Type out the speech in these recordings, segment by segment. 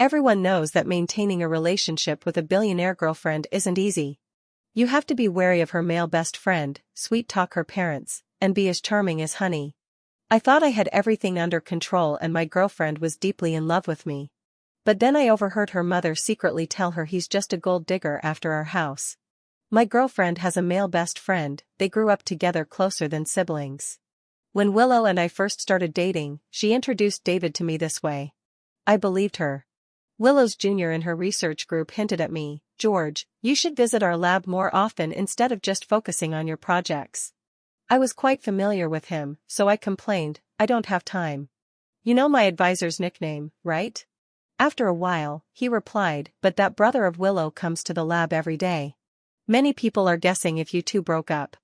Everyone knows that maintaining a relationship with a billionaire girlfriend isn't easy. You have to be wary of her male best friend, sweet-talk her parents, and be as charming as honey. I thought I had everything under control and my girlfriend was deeply in love with me. But then I overheard her mother secretly tell her he's just a gold digger after our house. My girlfriend has a male best friend, they grew up together closer than siblings. When Willow and I first started dating, she introduced David to me this way. I believed her. Willow's junior in her research group hinted at me, George, you should visit our lab more often instead of just focusing on your projects. I was quite familiar with him, so I complained, I don't have time. You know my advisor's nickname, right? After a while, he replied, but that brother of Willow comes to the lab every day. Many people are guessing if you two broke up.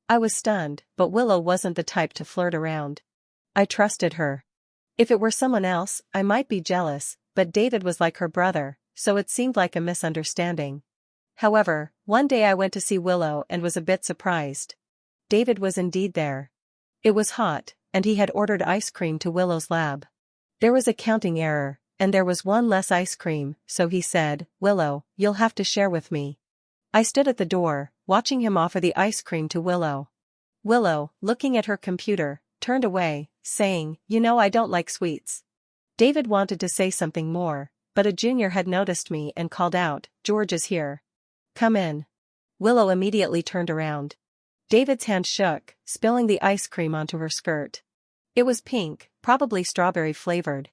I was stunned, but Willow wasn't the type to flirt around. I trusted her. If it were someone else, I might be jealous, but David was like her brother, so it seemed like a misunderstanding. However, one day I went to see Willow and was a bit surprised. David was indeed there. It was hot, and he had ordered ice cream to Willow's lab. There was a counting error, and there was one less ice cream, so he said, Willow, you'll have to share with me. I stood at the door, watching him offer the ice cream to Willow. Willow, looking at her computer, turned away, saying, you know I don't like sweets. David wanted to say something more, but a junior had noticed me and called out, George is here. Come in. Willow immediately turned around. David's hand shook, spilling the ice cream onto her skirt. It was pink, probably strawberry flavored.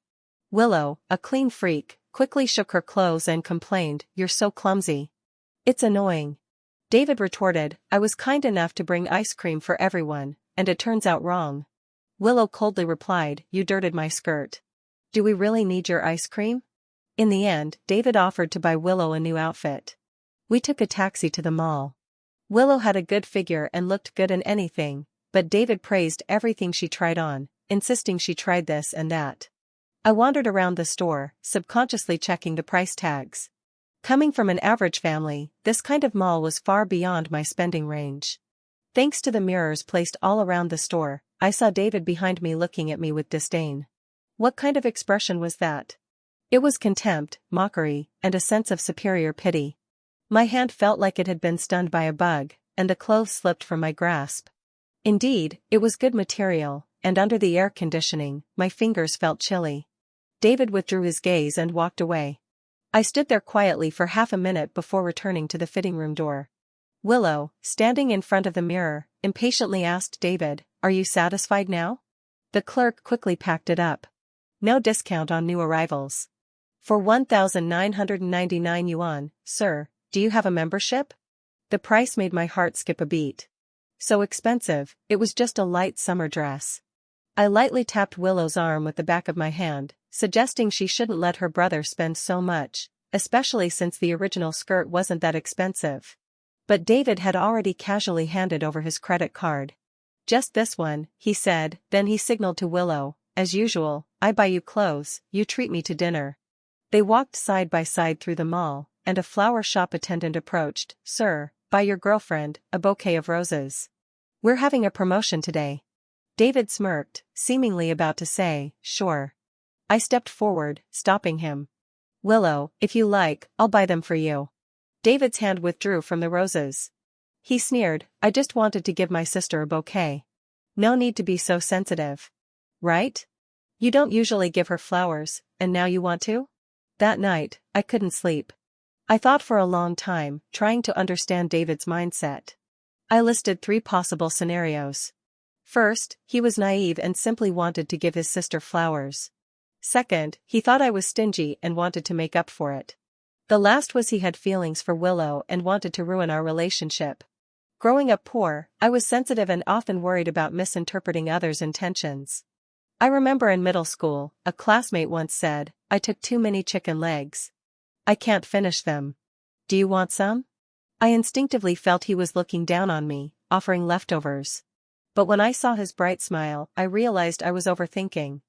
Willow, a clean freak, quickly shook her clothes and complained, you're so clumsy. It's annoying. David retorted, I was kind enough to bring ice cream for everyone, and it turns out wrong. Willow coldly replied, you dirted my skirt. Do we really need your ice cream? In the end, David offered to buy Willow a new outfit. We took a taxi to the mall. Willow had a good figure and looked good in anything, but David praised everything she tried on, insisting she tried this and that. I wandered around the store, subconsciously checking the price tags. Coming from an average family, this kind of mall was far beyond my spending range. Thanks to the mirrors placed all around the store, I saw David behind me looking at me with disdain. What kind of expression was that? It was contempt, mockery, and a sense of superior pity. My hand felt like it had been stunned by a bug, and the clothes slipped from my grasp. Indeed, it was good material, and under the air conditioning, my fingers felt chilly. David withdrew his gaze and walked away. I stood there quietly for half a minute before returning to the fitting room door. Willow, standing in front of the mirror, impatiently asked David, are you satisfied now? The clerk quickly packed it up. No discount on new arrivals. For 1,999 yuan, sir, do you have a membership? The price made my heart skip a beat. So expensive, it was just a light summer dress. I lightly tapped Willow's arm with the back of my hand, suggesting she shouldn't let her brother spend so much, especially since the original skirt wasn't that expensive. But David had already casually handed over his credit card. Just this one, he said, then he signaled to Willow, as usual, I buy you clothes, you treat me to dinner. They walked side by side through the mall, and a flower shop attendant approached, sir, buy your girlfriend a bouquet of roses. We're having a promotion today. David smirked, seemingly about to say, sure. I stepped forward, stopping him. Willow, if you like, I'll buy them for you. David's hand withdrew from the roses. He sneered, I just wanted to give my sister a bouquet. No need to be so sensitive. Right? You don't usually give her flowers, and now you want to? That night, I couldn't sleep. I thought for a long time, trying to understand David's mindset. I listed 3 possible scenarios. First, he was naive and simply wanted to give his sister flowers. Second, he thought I was stingy and wanted to make up for it. The last was he had feelings for Willow and wanted to ruin our relationship. Growing up poor, I was sensitive and often worried about misinterpreting others' intentions. I remember in middle school, a classmate once said, I took too many chicken legs. I can't finish them. Do you want some? I instinctively felt he was looking down on me, offering leftovers. But when I saw his bright smile, I realized I was overthinking.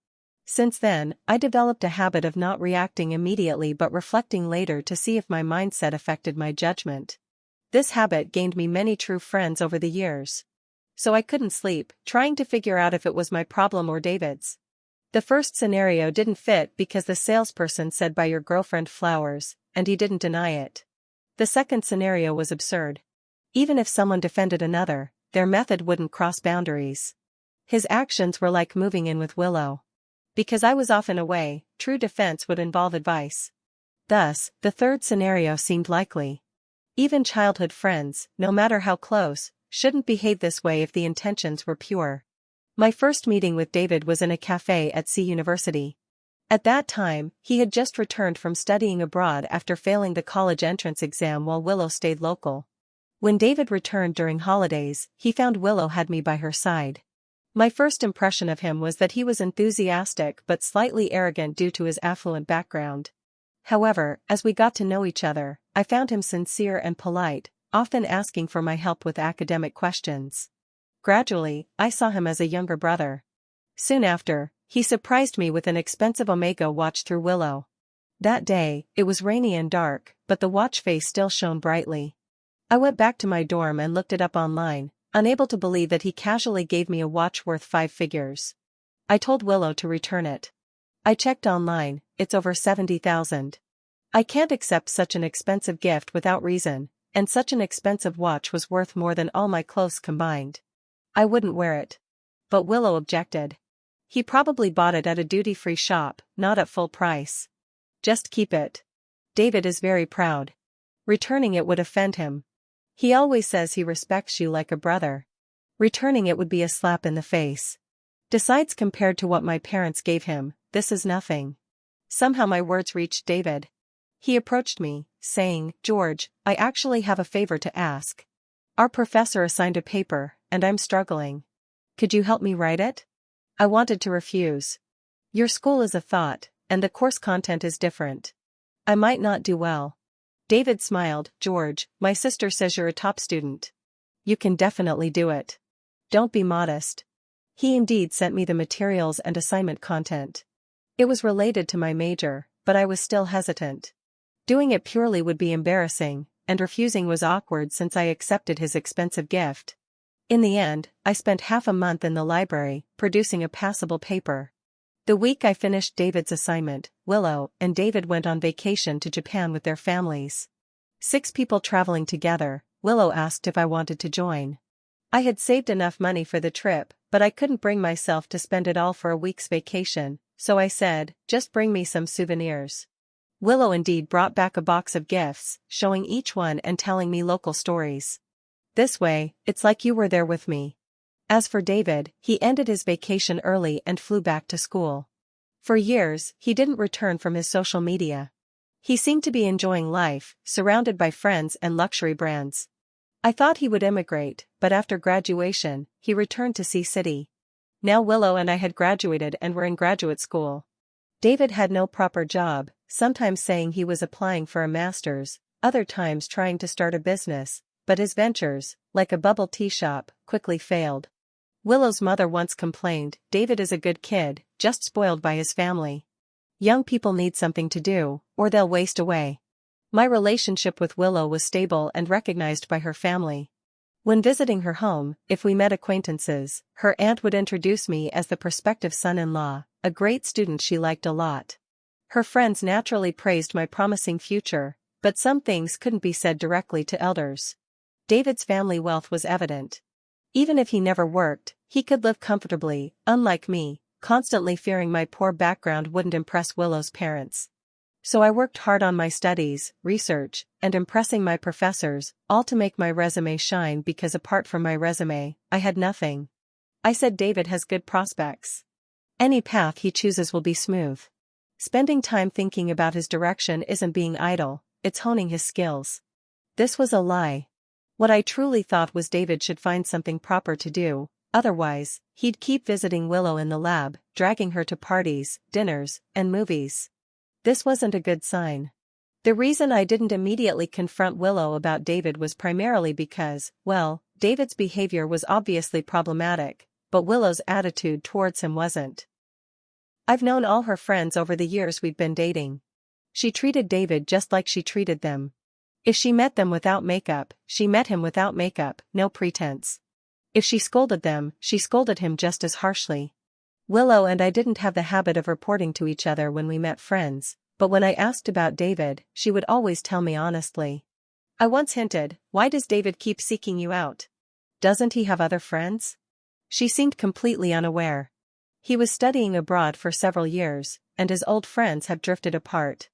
Since then, I developed a habit of not reacting immediately but reflecting later to see if my mindset affected my judgment. This habit gained me many true friends over the years. So I couldn't sleep, trying to figure out if it was my problem or David's. The first scenario didn't fit because the salesperson said buy your girlfriend flowers, and he didn't deny it. The second scenario was absurd. Even if someone defended another, their method wouldn't cross boundaries. His actions were like moving in with Willow. Because I was often away, true defense would involve advice. Thus, the third scenario seemed likely. Even childhood friends, no matter how close, shouldn't behave this way if the intentions were pure. My first meeting with David was in a cafe at C University. At that time, he had just returned from studying abroad after failing the college entrance exam while Willow stayed local. When David returned during holidays, he found Willow had me by her side. My first impression of him was that he was enthusiastic but slightly arrogant due to his affluent background. However, as we got to know each other, I found him sincere and polite, often asking for my help with academic questions. Gradually, I saw him as a younger brother. Soon after, he surprised me with an expensive Omega watch through Willow. That day, it was rainy and dark, but the watch face still shone brightly. I went back to my dorm and looked it up online, unable to believe that he casually gave me a watch worth 5 figures. I told Willow to return it. I checked online, it's over 70,000. I can't accept such an expensive gift without reason, and such an expensive watch was worth more than all my clothes combined. I wouldn't wear it. But Willow objected. He probably bought it at a duty-free shop, not at full price. Just keep it. David is very proud. Returning it would offend him. He always says he respects you like a brother. Returning it would be a slap in the face. Besides, compared to what my parents gave him, this is nothing. Somehow my words reached David. He approached me, saying, "George, I actually have a favor to ask. Our professor assigned a paper, and I'm struggling. Could you help me write it?" I wanted to refuse. Your school is a thought, and the course content is different. I might not do well. David smiled. "George, my sister says you're a top student. You can definitely do it. Don't be modest." He indeed sent me the materials and assignment content. It was related to my major, but I was still hesitant. Doing it purely would be embarrassing, and refusing was awkward since I accepted his expensive gift. In the end, I spent half a month in the library, producing a passable paper. The week I finished David's assignment, Willow and David went on vacation to Japan with their families. 6 people traveling together. Willow asked if I wanted to join. I had saved enough money for the trip, but I couldn't bring myself to spend it all for a week's vacation, so I said, "Just bring me some souvenirs." Willow indeed brought back a box of gifts, showing each one and telling me local stories. This way, it's like you were there with me. As for David, he ended his vacation early and flew back to school. For years, he didn't return from his social media. He seemed to be enjoying life, surrounded by friends and luxury brands. I thought he would immigrate, but after graduation, he returned to Sea City. Now Willow and I had graduated and were in graduate school. David had no proper job, sometimes saying he was applying for a master's, other times trying to start a business, but his ventures, like a bubble tea shop, quickly failed. Willow's mother once complained, "David is a good kid, just spoiled by his family. Young people need something to do, or they'll waste away." My relationship with Willow was stable and recognized by her family. When visiting her home, if we met acquaintances, her aunt would introduce me as the prospective son-in-law, a great student she liked a lot. Her friends naturally praised my promising future, but some things couldn't be said directly to elders. David's family wealth was evident. Even if he never worked, he could live comfortably, unlike me, constantly fearing my poor background wouldn't impress Willow's parents. So I worked hard on my studies, research, and impressing my professors, all to make my resume shine because apart from my resume, I had nothing. I said David has good prospects. Any path he chooses will be smooth. Spending time thinking about his direction isn't being idle, it's honing his skills. This was a lie. What I truly thought was David should find something proper to do, otherwise, he'd keep visiting Willow in the lab, dragging her to parties, dinners, and movies. This wasn't a good sign. The reason I didn't immediately confront Willow about David was primarily because, well, David's behavior was obviously problematic, but Willow's attitude towards him wasn't. I've known all her friends over the years we've been dating. She treated David just like she treated them. If she met them without makeup, she met him without makeup, no pretense. If she scolded them, she scolded him just as harshly. Willow and I didn't have the habit of reporting to each other when we met friends, but when I asked about David, she would always tell me honestly. I once hinted, "Why does David keep seeking you out? Doesn't he have other friends?" She seemed completely unaware. He was studying abroad for several years, and his old friends have drifted apart.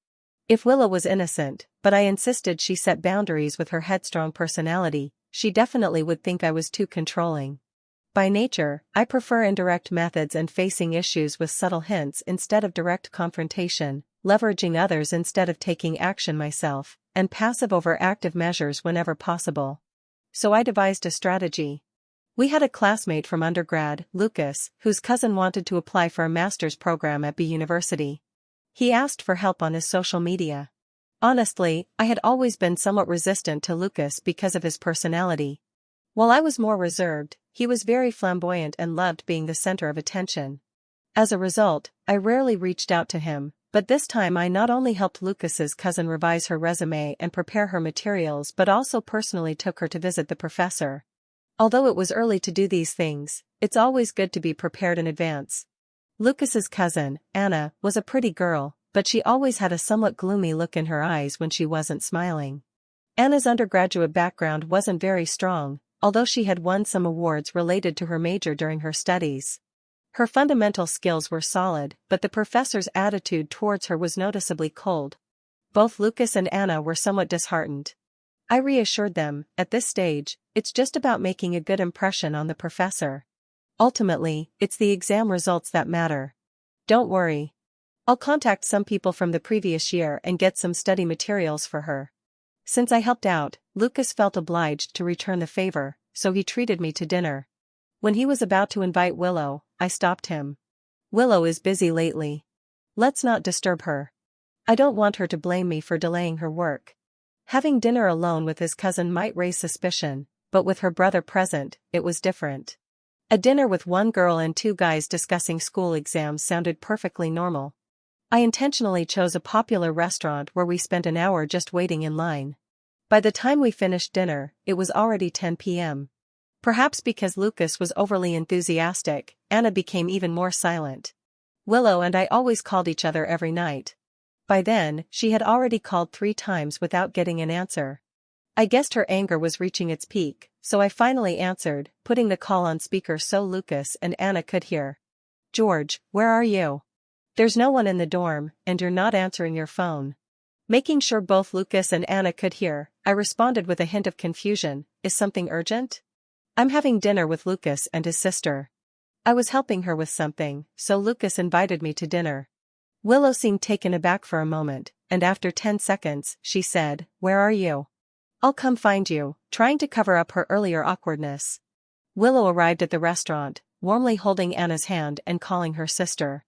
If Willow was innocent, but I insisted she set boundaries with her headstrong personality, she definitely would think I was too controlling. By nature, I prefer indirect methods and facing issues with subtle hints instead of direct confrontation, leveraging others instead of taking action myself, and passive over active measures whenever possible. So I devised a strategy. We had a classmate from undergrad, Lucas, whose cousin wanted to apply for a master's program at B University. He asked for help on his social media. Honestly, I had always been somewhat resistant to Lucas because of his personality. While I was more reserved, he was very flamboyant and loved being the center of attention. As a result, I rarely reached out to him, but this time I not only helped Lucas's cousin revise her resume and prepare her materials but also personally took her to visit the professor. Although it was early to do these things, it's always good to be prepared in advance. Lucas's cousin, Anna, was a pretty girl, but she always had a somewhat gloomy look in her eyes when she wasn't smiling. Anna's undergraduate background wasn't very strong, although she had won some awards related to her major during her studies. Her fundamental skills were solid, but the professor's attitude towards her was noticeably cold. Both Lucas and Anna were somewhat disheartened. I reassured them, at this stage, it's just about making a good impression on the professor. Ultimately, it's the exam results that matter. Don't worry. I'll contact some people from the previous year and get some study materials for her. Since I helped out, Lucas felt obliged to return the favor, so he treated me to dinner. When he was about to invite Willow, I stopped him. Willow is busy lately. Let's not disturb her. I don't want her to blame me for delaying her work. Having dinner alone with his cousin might raise suspicion, but with her brother present, it was different. A dinner with one girl and two guys discussing school exams sounded perfectly normal. I intentionally chose a popular restaurant where we spent an hour just waiting in line. By the time we finished dinner, it was already 10 p.m. Perhaps because Lucas was overly enthusiastic, Anna became even more silent. Willow and I always called each other every night. By then, she had already called 3 times without getting an answer. I guessed her anger was reaching its peak, so I finally answered, putting the call on speaker so Lucas and Anna could hear. "George, where are you? There's no one in the dorm, and you're not answering your phone." Making sure both Lucas and Anna could hear, I responded with a hint of confusion, "Is something urgent?" "I'm having dinner with Lucas and his sister." I was helping her with something, so Lucas invited me to dinner. Willow seemed taken aback for a moment, and after 10 seconds, she said, "Where are you?" "I'll come find you," trying to cover up her earlier awkwardness. Willow arrived at the restaurant, warmly holding Anna's hand and calling her sister.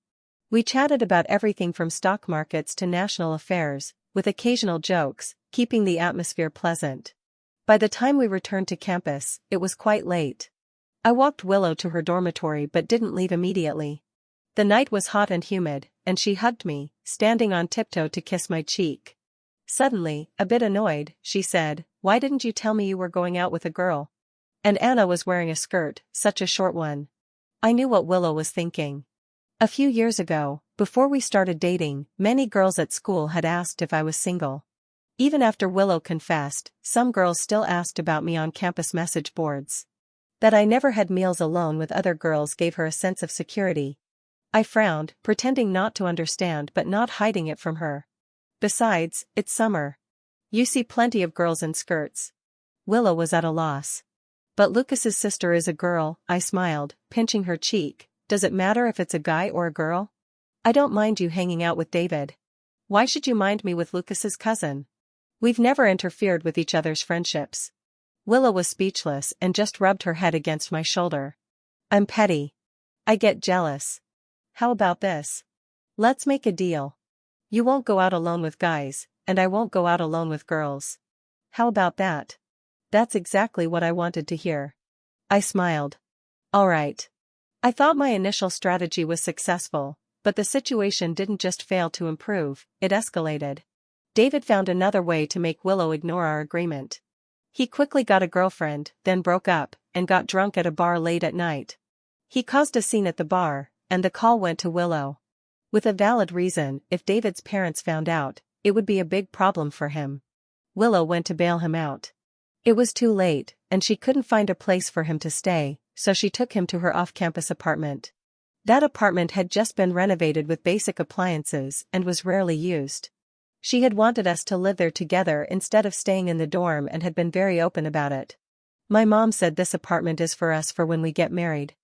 We chatted about everything from stock markets to national affairs, with occasional jokes, keeping the atmosphere pleasant. By the time we returned to campus, it was quite late. I walked Willow to her dormitory but didn't leave immediately. The night was hot and humid, and she hugged me, standing on tiptoe to kiss my cheek. Suddenly, a bit annoyed, she said, "Why didn't you tell me you were going out with a girl?" And Anna was wearing a skirt, such a short one. I knew what Willow was thinking. A few years ago, before we started dating, many girls at school had asked if I was single. Even after Willow confessed, some girls still asked about me on campus message boards. That I never had meals alone with other girls gave her a sense of security. I frowned, pretending not to understand but not hiding it from her. "Besides, it's summer. You see plenty of girls in skirts." Willow was at a loss. "But Lucas's sister is a girl," I smiled, pinching her cheek. "Does it matter if it's a guy or a girl? I don't mind you hanging out with David. Why should you mind me with Lucas's cousin? We've never interfered with each other's friendships." Willow was speechless and just rubbed her head against my shoulder. "I'm petty. I get jealous. How about this? Let's make a deal. You won't go out alone with guys, and I won't go out alone with girls. How about that?" That's exactly what I wanted to hear. I smiled. All right. I thought my initial strategy was successful, but the situation didn't just fail to improve, it escalated. David found another way to make Willow ignore our agreement. He quickly got a girlfriend, then broke up, and got drunk at a bar late at night. He caused a scene at the bar, and the call went to Willow. With a valid reason, if David's parents found out, it would be a big problem for him. Willow went to bail him out. It was too late, and she couldn't find a place for him to stay, so she took him to her off-campus apartment. That apartment had just been renovated with basic appliances and was rarely used. She had wanted us to live there together instead of staying in the dorm and had been very open about it. My mom said this apartment is for us for when we get married.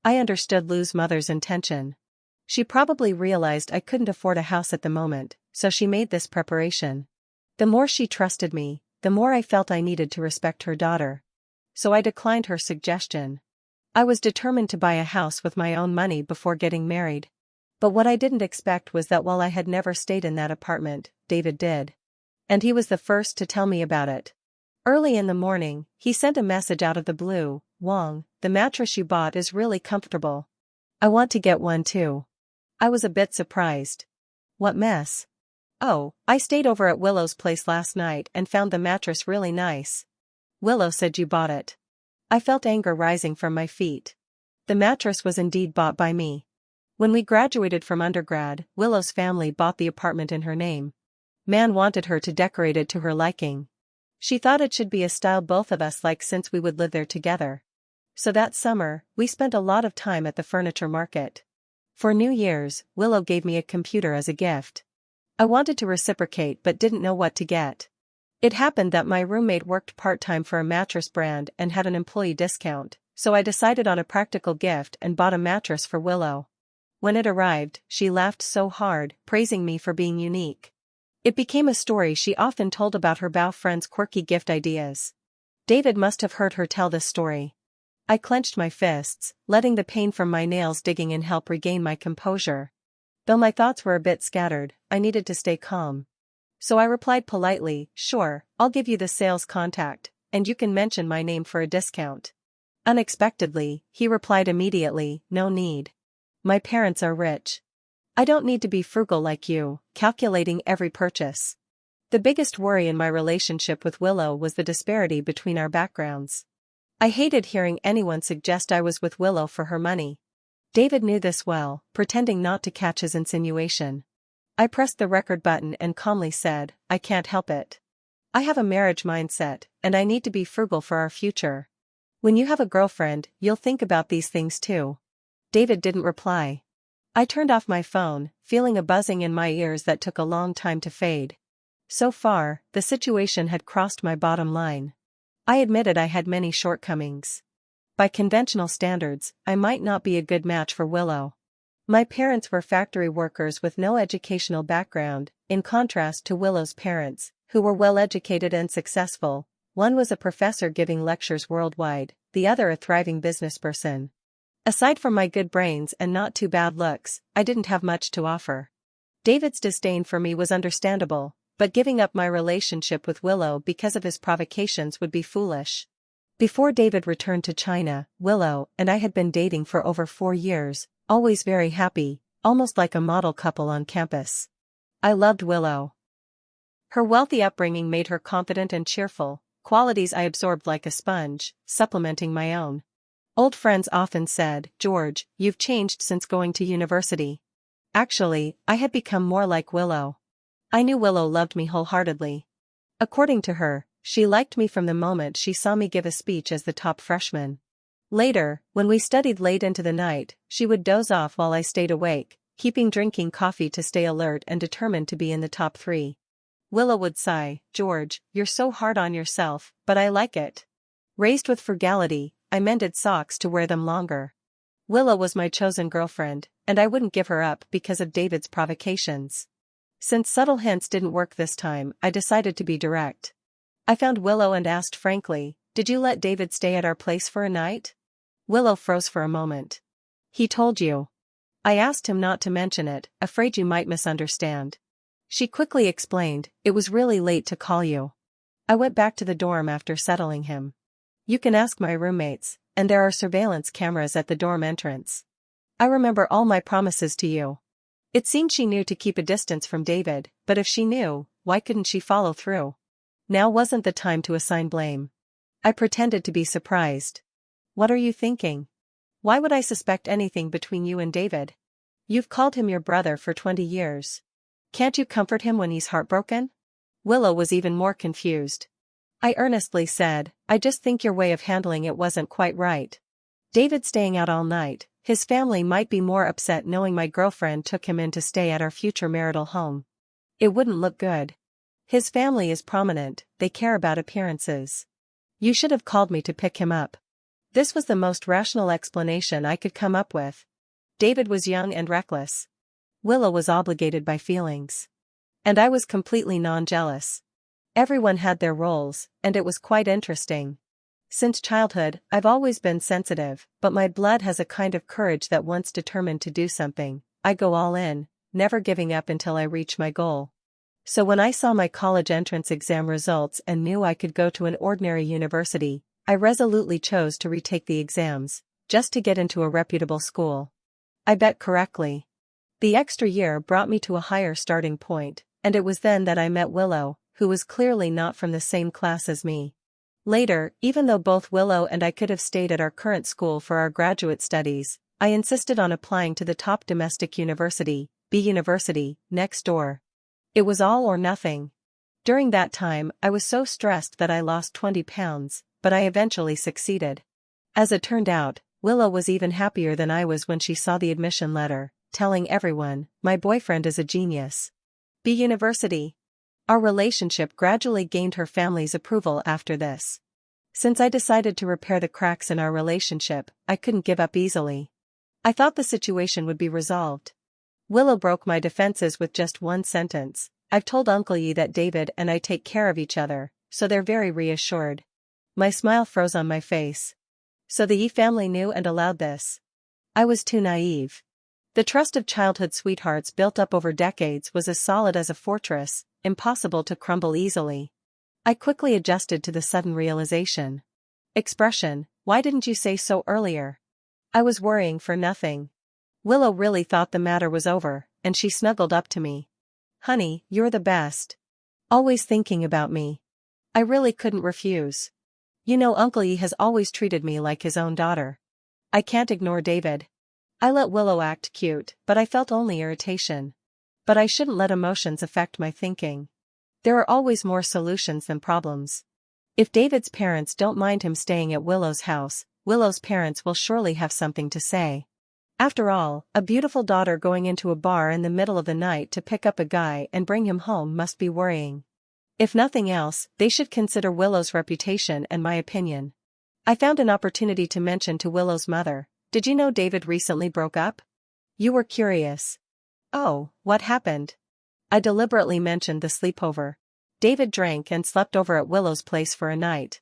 I understood Lou's mother's intention. She probably realized I couldn't afford a house at the moment, so she made this preparation. The more she trusted me, the more I felt I needed to respect her daughter. So I declined her suggestion. I was determined to buy a house with my own money before getting married. But what I didn't expect was that while I had never stayed in that apartment, David did. And he was the first to tell me about it. Early in the morning, he sent a message out of the blue. "Wong, the mattress you bought is really comfortable. I want to get one too." I was a bit surprised. "What mess?" "Oh, I stayed over at Willow's place last night and found the mattress really nice." "Willow said you bought it." I felt anger rising from my feet. The mattress was indeed bought by me. When we graduated from undergrad, Willow's family bought the apartment in her name. Man wanted her to decorate it to her liking. She thought it should be a style both of us like since we would live there together. So that summer, we spent a lot of time at the furniture market. For New Year's, Willow gave me a computer as a gift. I wanted to reciprocate but didn't know what to get. It happened that my roommate worked part-time for a mattress brand and had an employee discount, so I decided on a practical gift and bought a mattress for Willow. When it arrived, she laughed so hard, praising me for being unique. It became a story she often told about her bow friend's quirky gift ideas. David must have heard her tell this story. I clenched my fists, letting the pain from my nails digging in help regain my composure. Though my thoughts were a bit scattered, I needed to stay calm. So I replied politely, "Sure, I'll give you the sales contact, and you can mention my name for a discount." Unexpectedly, he replied immediately, "No need. My parents are rich. I don't need to be frugal like you, calculating every purchase." The biggest worry in my relationship with Willow was the disparity between our backgrounds. I hated hearing anyone suggest I was with Willow for her money. David knew this well, pretending not to catch his insinuation. I pressed the record button and calmly said, "I can't help it. I have a marriage mindset, and I need to be frugal for our future. When you have a girlfriend, you'll think about these things too." David didn't reply. I turned off my phone, feeling a buzzing in my ears that took a long time to fade. So far, the situation had crossed my bottom line. I admitted I had many shortcomings. By conventional standards, I might not be a good match for Willow. My parents were factory workers with no educational background, in contrast to Willow's parents, who were well-educated and successful. One was a professor giving lectures worldwide, the other a thriving businessperson. Aside from my good brains and not too bad looks, I didn't have much to offer. David's disdain for me was understandable, but giving up my relationship with Willow because of his provocations would be foolish. Before David returned to China, Willow and I had been dating for over 4 years, always very happy, almost like a model couple on campus. I loved Willow. Her wealthy upbringing made her confident and cheerful, qualities I absorbed like a sponge, supplementing my own. Old friends often said, "George, you've changed since going to university." Actually, I had become more like Willow. I knew Willow loved me wholeheartedly. According to her, she liked me from the moment she saw me give a speech as the top freshman. Later, when we studied late into the night, she would doze off while I stayed awake, keeping drinking coffee to stay alert and determined to be in the top 3. Willow would sigh, "George, you're so hard on yourself, but I like it." Raised with frugality, I mended socks to wear them longer. Willow was my chosen girlfriend, and I wouldn't give her up because of David's provocations. Since subtle hints didn't work this time, I decided to be direct. I found Willow and asked frankly, "Did you let David stay at our place for a night?" Willow froze for a moment. "He told you." I asked him not to mention it, afraid you might misunderstand. She quickly explained, "It was really late to call you." I went back to the dorm after settling him. "You can ask my roommates, and there are surveillance cameras at the dorm entrance. I remember all my promises to you." It seemed she knew to keep a distance from David, but if she knew, why couldn't she follow through? Now wasn't the time to assign blame. I pretended to be surprised. "What are you thinking?" Why would I suspect anything between you and David? You've called him your brother for 20 years. Can't you comfort him when he's heartbroken? Willow was even more confused. I earnestly said, I just think your way of handling it wasn't quite right. David staying out all night, his family might be more upset knowing my girlfriend took him in to stay at our future marital home. It wouldn't look good. His family is prominent, they care about appearances. You should have called me to pick him up. This was the most rational explanation I could come up with. David was young and reckless. Willow was obligated by feelings. And I was completely non-jealous. Everyone had their roles, and it was quite interesting. Since childhood, I've always been sensitive, but my blood has a kind of courage that once determined to do something, I go all in, never giving up until I reach my goal. So when I saw my college entrance exam results and knew I could go to an ordinary university, I resolutely chose to retake the exams, just to get into a reputable school. I bet correctly. The extra year brought me to a higher starting point, and it was then that I met Willow, who was clearly not from the same class as me. Later, even though both Willow and I could have stayed at our current school for our graduate studies, I insisted on applying to the top domestic university, B University, next door. It was all or nothing. During that time, I was so stressed that I lost 20 pounds, but I eventually succeeded. As it turned out, Willow was even happier than I was when she saw the admission letter, telling everyone, my boyfriend is a genius. B University. Our relationship gradually gained her family's approval after this. Since I decided to repair the cracks in our relationship, I couldn't give up easily. I thought the situation would be resolved. Willow broke my defenses with just one sentence. I've told Uncle Yi that David and I take care of each other, so they're very reassured. My smile froze on my face. So the Yi family knew and allowed this. I was too naive. The trust of childhood sweethearts built up over decades was as solid as a fortress, impossible to crumble easily. I quickly adjusted to the sudden realization. Expression, why didn't you say so earlier? I was worrying for nothing. Willow really thought the matter was over, and she snuggled up to me. Honey, you're the best. Always thinking about me. I really couldn't refuse. You know Uncle Yi has always treated me like his own daughter. I can't ignore David. I let Willow act cute, but I felt only irritation. But I shouldn't let emotions affect my thinking. There are always more solutions than problems. If David's parents don't mind him staying at Willow's house, Willow's parents will surely have something to say. After all, a beautiful daughter going into a bar in the middle of the night to pick up a guy and bring him home must be worrying. If nothing else, they should consider Willow's reputation and my opinion. I found an opportunity to mention to Willow's mother, did you know David recently broke up? You were curious. Oh, what happened? I deliberately mentioned the sleepover. David drank and slept over at Willow's place for a night.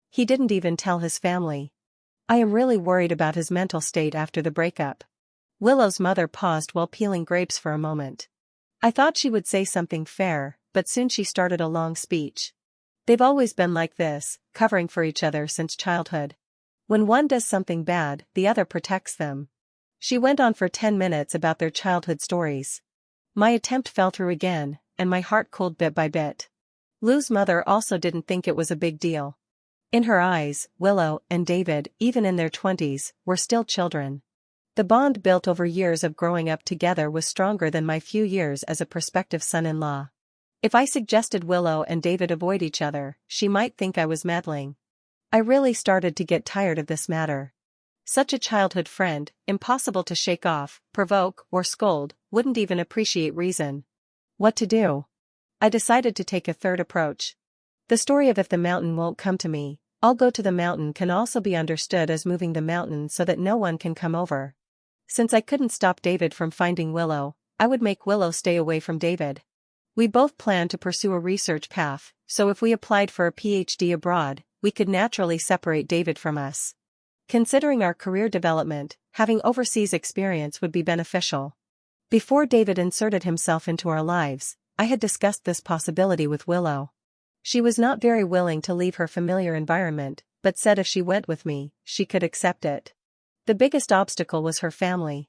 He didn't even tell his family. I am really worried about his mental state after the breakup. Willow's mother paused while peeling grapes for a moment. I thought she would say something fair, but soon she started a long speech. They've always been like this, covering for each other since childhood. When one does something bad, the other protects them. She went on for 10 minutes about their childhood stories. My attempt fell through again, and my heart cooled bit by bit. Lou's mother also didn't think it was a big deal. In her eyes, Willow and David, even in their 20s, were still children. The bond built over years of growing up together was stronger than my few years as a prospective son-in-law. If I suggested Willow and David avoid each other, she might think I was meddling. I really started to get tired of this matter. Such a childhood friend, impossible to shake off, provoke, or scold, wouldn't even appreciate reason. What to do? I decided to take a third approach. The story of if the mountain won't come to me, I'll go to the mountain can also be understood as moving the mountain so that no one can come over. Since I couldn't stop David from finding Willow, I would make Willow stay away from David. We both planned to pursue a research path, so if we applied for a PhD abroad, we could naturally separate David from us. Considering our career development, having overseas experience would be beneficial. Before David inserted himself into our lives, I had discussed this possibility with Willow. She was not very willing to leave her familiar environment, but said if she went with me, she could accept it. The biggest obstacle was her family.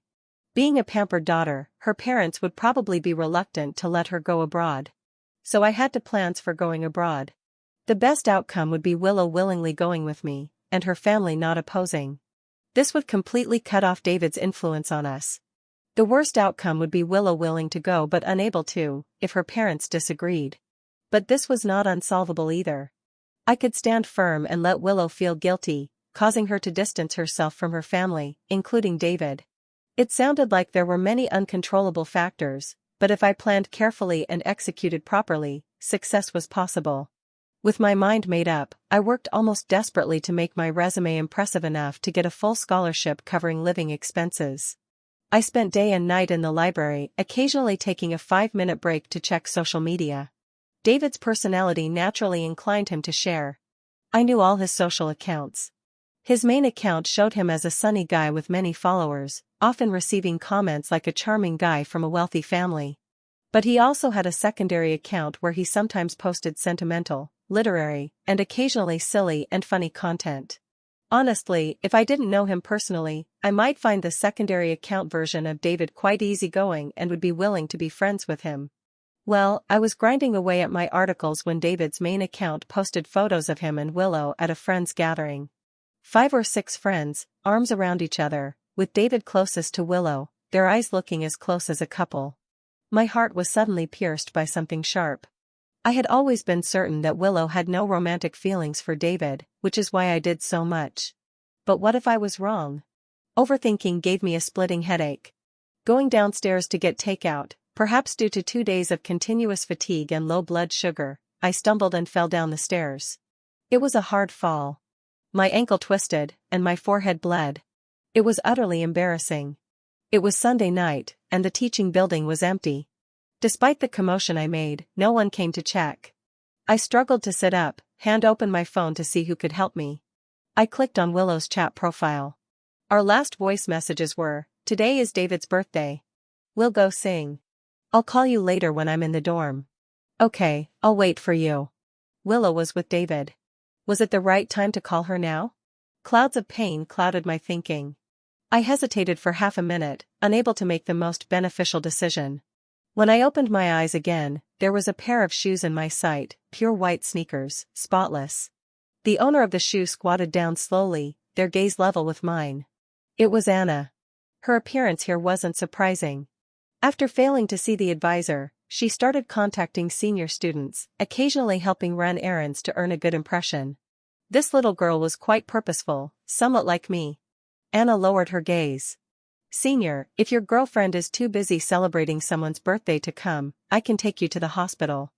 Being a pampered daughter, her parents would probably be reluctant to let her go abroad. So I had to plans for going abroad. The best outcome would be Willow willingly going with me, and her family not opposing. This would completely cut off David's influence on us. The worst outcome would be Willow willing to go but unable to, if her parents disagreed. But this was not unsolvable either. I could stand firm and let Willow feel guilty, causing her to distance herself from her family, including David. It sounded like there were many uncontrollable factors, but if I planned carefully and executed properly, success was possible. With my mind made up, I worked almost desperately to make my resume impressive enough to get a full scholarship covering living expenses. I spent day and night in the library, occasionally taking a 5-minute break to check social media. David's personality naturally inclined him to share. I knew all his social accounts. His main account showed him as a sunny guy with many followers, often receiving comments like a charming guy from a wealthy family. But he also had a secondary account where he sometimes posted sentimental, literary, and occasionally silly and funny content. Honestly, if I didn't know him personally, I might find the secondary account version of David quite easygoing and would be willing to be friends with him. Well, I was grinding away at my articles when David's main account posted photos of him and Willow at a friend's gathering. 5 or 6 friends, arms around each other, with David closest to Willow, their eyes looking as close as a couple. My heart was suddenly pierced by something sharp. I had always been certain that Willow had no romantic feelings for David, which is why I did so much. But what if I was wrong? Overthinking gave me a splitting headache. Going downstairs to get takeout, perhaps due to 2 days of continuous fatigue and low blood sugar, I stumbled and fell down the stairs. It was a hard fall. My ankle twisted, and my forehead bled. It was utterly embarrassing. It was Sunday night, and the teaching building was empty. Despite the commotion I made, no one came to check. I struggled to sit up, hand open my phone to see who could help me. I clicked on Willow's chat profile. Our last voice messages were, "Today is David's birthday. We'll go sing. I'll call you later when I'm in the dorm." Okay, I'll wait for you. Willow was with David. Was it the right time to call her now? Clouds of pain clouded my thinking. I hesitated for half a minute, unable to make the most beneficial decision. When I opened my eyes again, there was a pair of shoes in my sight, pure white sneakers, spotless. The owner of the shoe squatted down slowly, their gaze level with mine. It was Anna. Her appearance here wasn't surprising. After failing to see the advisor, she started contacting senior students, occasionally helping run errands to earn a good impression. This little girl was quite purposeful, somewhat like me. Anna lowered her gaze. "Senior, if your girlfriend is too busy celebrating someone's birthday to come, I can take you to the hospital."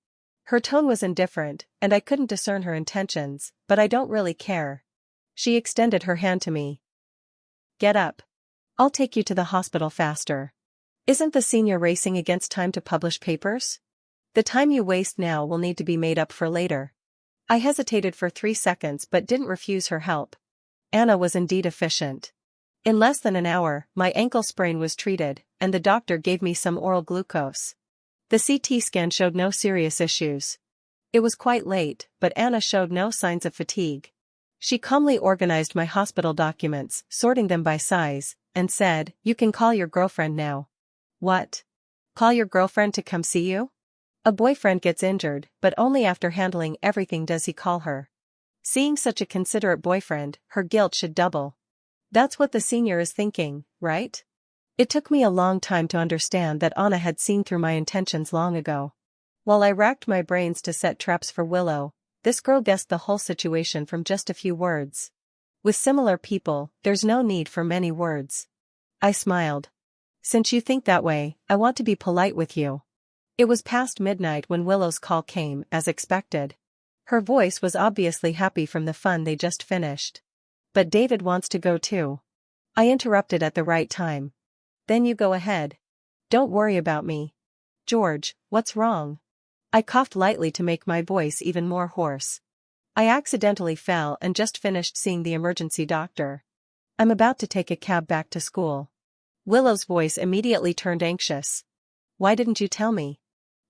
Her tone was indifferent, and I couldn't discern her intentions, but I don't really care. She extended her hand to me. "Get up. I'll take you to the hospital faster. Isn't the senior racing against time to publish papers? The time you waste now will need to be made up for later." I hesitated for 3 seconds but didn't refuse her help. Anna was indeed efficient. In less than an hour, my ankle sprain was treated, and the doctor gave me some oral glucose. The CT scan showed no serious issues. It was quite late, but Anna showed no signs of fatigue. She calmly organized my hospital documents, sorting them by size, and said, "You can call your girlfriend now." "What? Call your girlfriend to come see you?" A boyfriend gets injured, but only after handling everything does he call her. Seeing such a considerate boyfriend, her guilt should double. That's what the senior is thinking, right? It took me a long time to understand that Anna had seen through my intentions long ago. While I racked my brains to set traps for Willow, this girl guessed the whole situation from just a few words. With similar people, there's no need for many words. I smiled. "Since you think that way, I want to be polite with you." It was past midnight when Willow's call came, as expected. Her voice was obviously happy from the fun they just finished. "But David wants to go too." I interrupted at the right time. "Then you go ahead. Don't worry about me." "George, what's wrong?" I coughed lightly to make my voice even more hoarse. "I accidentally fell and just finished seeing the emergency doctor. I'm about to take a cab back to school." Willow's voice immediately turned anxious. "Why didn't you tell me?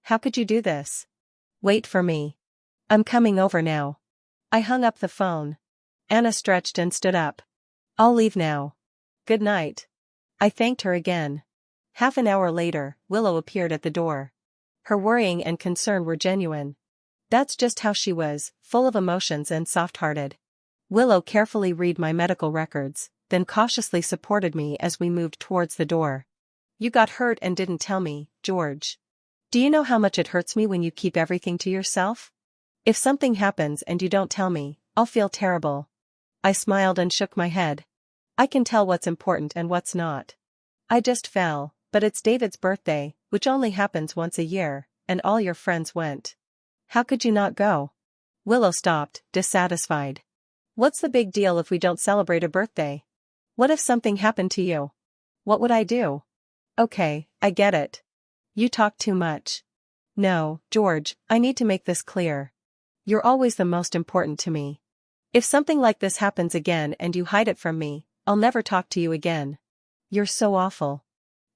How could you do this?" "Wait for me. I'm coming over now." I hung up the phone. Anna stretched and stood up. "I'll leave now. Good night." I thanked her again. Half an hour later, Willow appeared at the door. Her worrying and concern were genuine. That's just how she was, full of emotions and soft-hearted. Willow carefully read my medical records, then cautiously supported me as we moved towards the door. You got hurt and didn't tell me, George. Do you know how much it hurts me when you keep everything to yourself? If something happens and you don't tell me, I'll feel terrible. I smiled and shook my head. I can tell what's important and what's not. I just fell, but it's David's birthday, which only happens once a year, and all your friends went. How could you not go? Willow stopped, dissatisfied. What's the big deal if we don't celebrate a birthday? What if something happened to you? What would I do? Okay, I get it. You talk too much. No, George, I need to make this clear. You're always the most important to me. If something like this happens again and you hide it from me, I'll never talk to you again. You're so awful.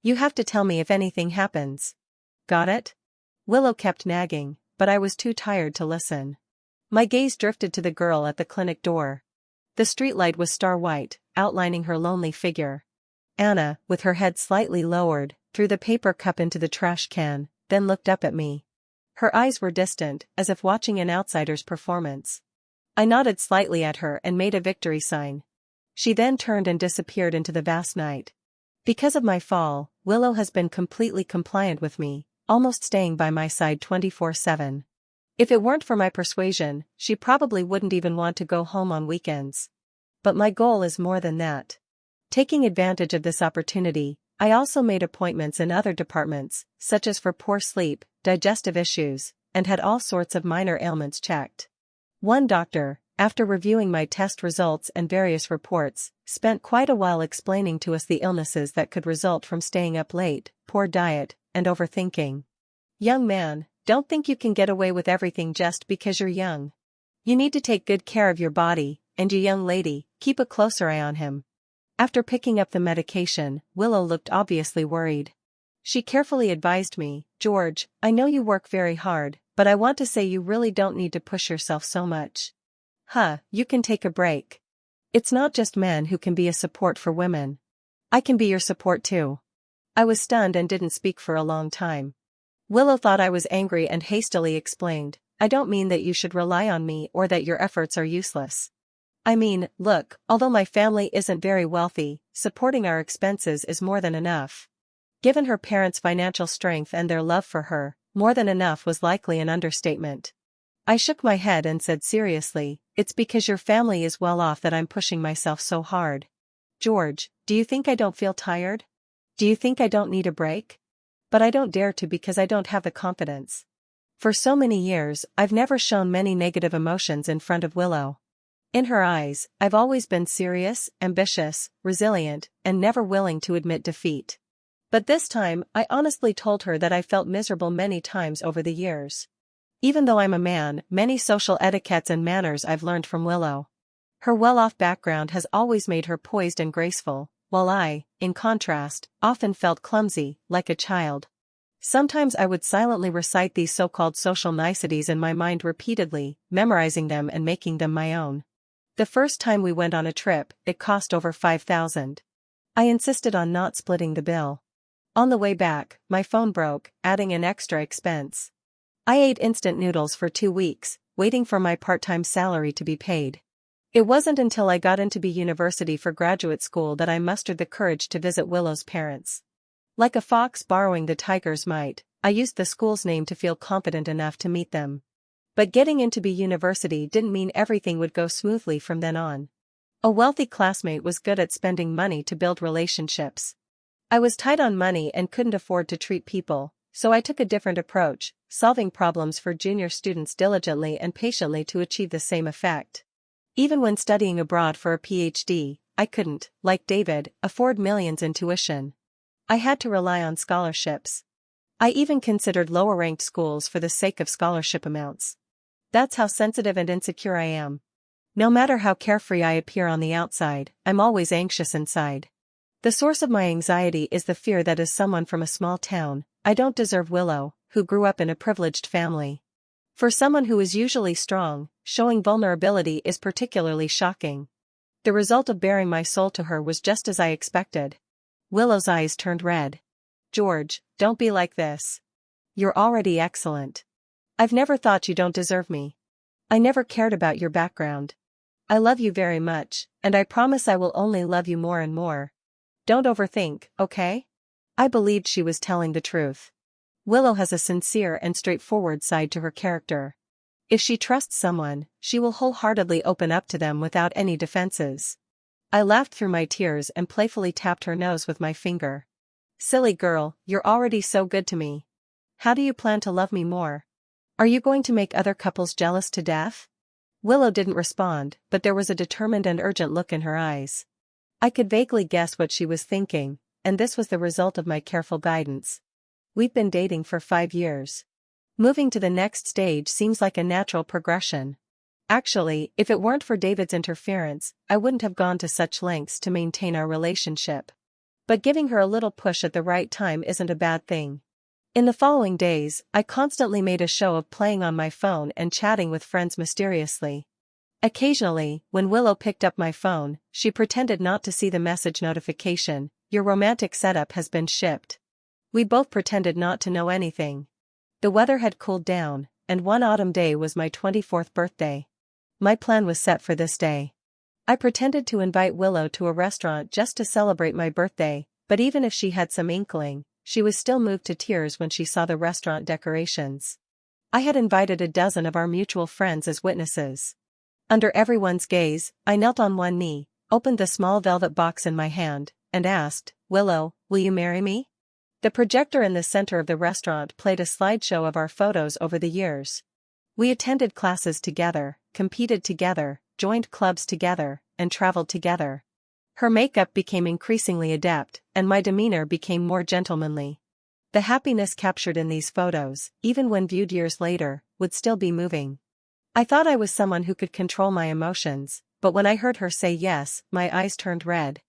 You have to tell me if anything happens. Got it? Willow kept nagging, but I was too tired to listen. My gaze drifted to the girl at the clinic door. The streetlight was star-white, outlining her lonely figure. Anna, with her head slightly lowered, threw the paper cup into the trash can, then looked up at me. Her eyes were distant, as if watching an outsider's performance. I nodded slightly at her and made a victory sign. She then turned and disappeared into the vast night. Because of my fall, Willow has been completely compliant with me, almost staying by my side 24/7. If it weren't for my persuasion, she probably wouldn't even want to go home on weekends. But my goal is more than that. Taking advantage of this opportunity, I also made appointments in other departments, such as for poor sleep, digestive issues, and had all sorts of minor ailments checked. One doctor, after reviewing my test results and various reports, spent quite a while explaining to us the illnesses that could result from staying up late, poor diet, and overthinking. Young man, don't think you can get away with everything just because you're young. You need to take good care of your body, and you young lady, keep a closer eye on him. After picking up the medication, Willow looked obviously worried. She carefully advised me, George, I know you work very hard, but I want to say you really don't need to push yourself so much. You can take a break. It's not just men who can be a support for women. I can be your support too. I was stunned and didn't speak for a long time. Willow thought I was angry and hastily explained, I don't mean that you should rely on me or that your efforts are useless. I mean, look, although my family isn't very wealthy, supporting our expenses is more than enough. Given her parents' financial strength and their love for her, more than enough was likely an understatement. I shook my head and said seriously, it's because your family is well off that I'm pushing myself so hard. George, do you think I don't feel tired? Do you think I don't need a break? But I don't dare to because I don't have the confidence. For so many years, I've never shown many negative emotions in front of Willow. In her eyes, I've always been serious, ambitious, resilient, and never willing to admit defeat. But this time, I honestly told her that I felt miserable many times over the years. Even though I'm a man, many social etiquettes and manners I've learned from Willow. Her well-off background has always made her poised and graceful, while I, in contrast, often felt clumsy, like a child. Sometimes I would silently recite these so-called social niceties in my mind repeatedly, memorizing them and making them my own. The first time we went on a trip, it cost over $5,000. I insisted on not splitting the bill. On the way back, my phone broke, adding an extra expense. I ate instant noodles for 2 weeks, waiting for my part-time salary to be paid. It wasn't until I got into B University for graduate school that I mustered the courage to visit Willow's parents. Like a fox borrowing the tiger's might, I used the school's name to feel confident enough to meet them. But getting into B University didn't mean everything would go smoothly from then on. A wealthy classmate was good at spending money to build relationships. I was tight on money and couldn't afford to treat people, so I took a different approach, solving problems for junior students diligently and patiently to achieve the same effect. Even when studying abroad for a PhD, I couldn't, like David, afford millions in tuition. I had to rely on scholarships. I even considered lower-ranked schools for the sake of scholarship amounts. That's how sensitive and insecure I am. No matter how carefree I appear on the outside, I'm always anxious inside. The source of my anxiety is the fear that as someone from a small town, I don't deserve Willow, who grew up in a privileged family. For someone who is usually strong, showing vulnerability is particularly shocking. The result of baring my soul to her was just as I expected. Willow's eyes turned red. George, don't be like this. You're already excellent. I've never thought you don't deserve me. I never cared about your background. I love you very much, and I promise I will only love you more and more. Don't overthink, okay? I believed she was telling the truth. Willow has a sincere and straightforward side to her character. If she trusts someone, she will wholeheartedly open up to them without any defenses. I laughed through my tears and playfully tapped her nose with my finger. Silly girl, you're already so good to me. How do you plan to love me more? Are you going to make other couples jealous to death? Willow didn't respond, but there was a determined and urgent look in her eyes. I could vaguely guess what she was thinking, and this was the result of my careful guidance. We've been dating for 5 years. Moving to the next stage seems like a natural progression. Actually, if it weren't for David's interference, I wouldn't have gone to such lengths to maintain our relationship. But giving her a little push at the right time isn't a bad thing. In the following days, I constantly made a show of playing on my phone and chatting with friends mysteriously. Occasionally, when Willow picked up my phone, she pretended not to see the message notification, "Your romantic setup has been shipped." We both pretended not to know anything. The weather had cooled down, and one autumn day was my 24th birthday. My plan was set for this day. I pretended to invite Willow to a restaurant just to celebrate my birthday, but even if she had some inkling, she was still moved to tears when she saw the restaurant decorations. I had invited a dozen of our mutual friends as witnesses. Under everyone's gaze, I knelt on one knee, opened the small velvet box in my hand, and asked, "Willow, will you marry me?" The projector in the center of the restaurant played a slideshow of our photos over the years. We attended classes together, competed together, joined clubs together, and traveled together. Her makeup became increasingly adept, and my demeanor became more gentlemanly. The happiness captured in these photos, even when viewed years later, would still be moving. I thought I was someone who could control my emotions, but when I heard her say yes, my eyes turned red.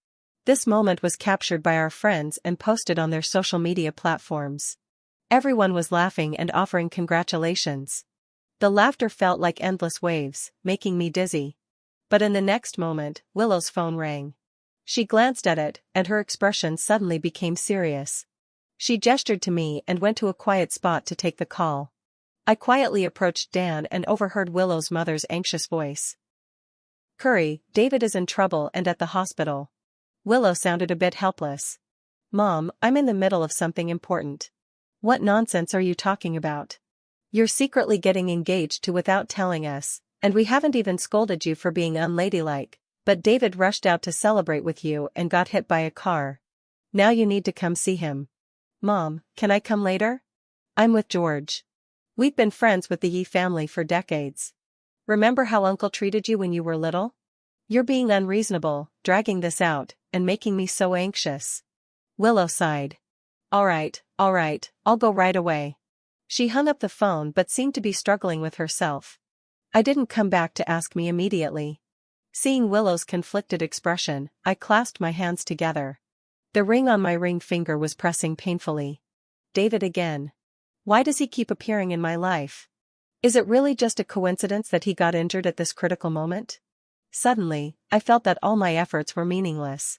This moment was captured by our friends and posted on their social media platforms. Everyone was laughing and offering congratulations. The laughter felt like endless waves, making me dizzy. But in the next moment, Willow's phone rang. She glanced at it, and her expression suddenly became serious. She gestured to me and went to a quiet spot to take the call. I quietly approached Dan and overheard Willow's mother's anxious voice. "Curry, David is in trouble and at the hospital." Willow sounded a bit helpless. "Mom, I'm in the middle of something important." "What nonsense are you talking about? You're secretly getting engaged to without telling us, and we haven't even scolded you for being unladylike, but David rushed out to celebrate with you and got hit by a car. Now you need to come see him." "Mom, can I come later? I'm with George. We've been friends with the Yee family for decades. Remember how Uncle treated you when you were little? You're being unreasonable, dragging this out, and making me so anxious." Willow sighed. All right, I'll go right away." She hung up the phone but seemed to be struggling with herself. I didn't come back to ask me immediately. Seeing Willow's conflicted expression, I clasped my hands together. The ring on my ring finger was pressing painfully. David again. Why does he keep appearing in my life? Is it really just a coincidence that he got injured at this critical moment? Suddenly, I felt that all my efforts were meaningless.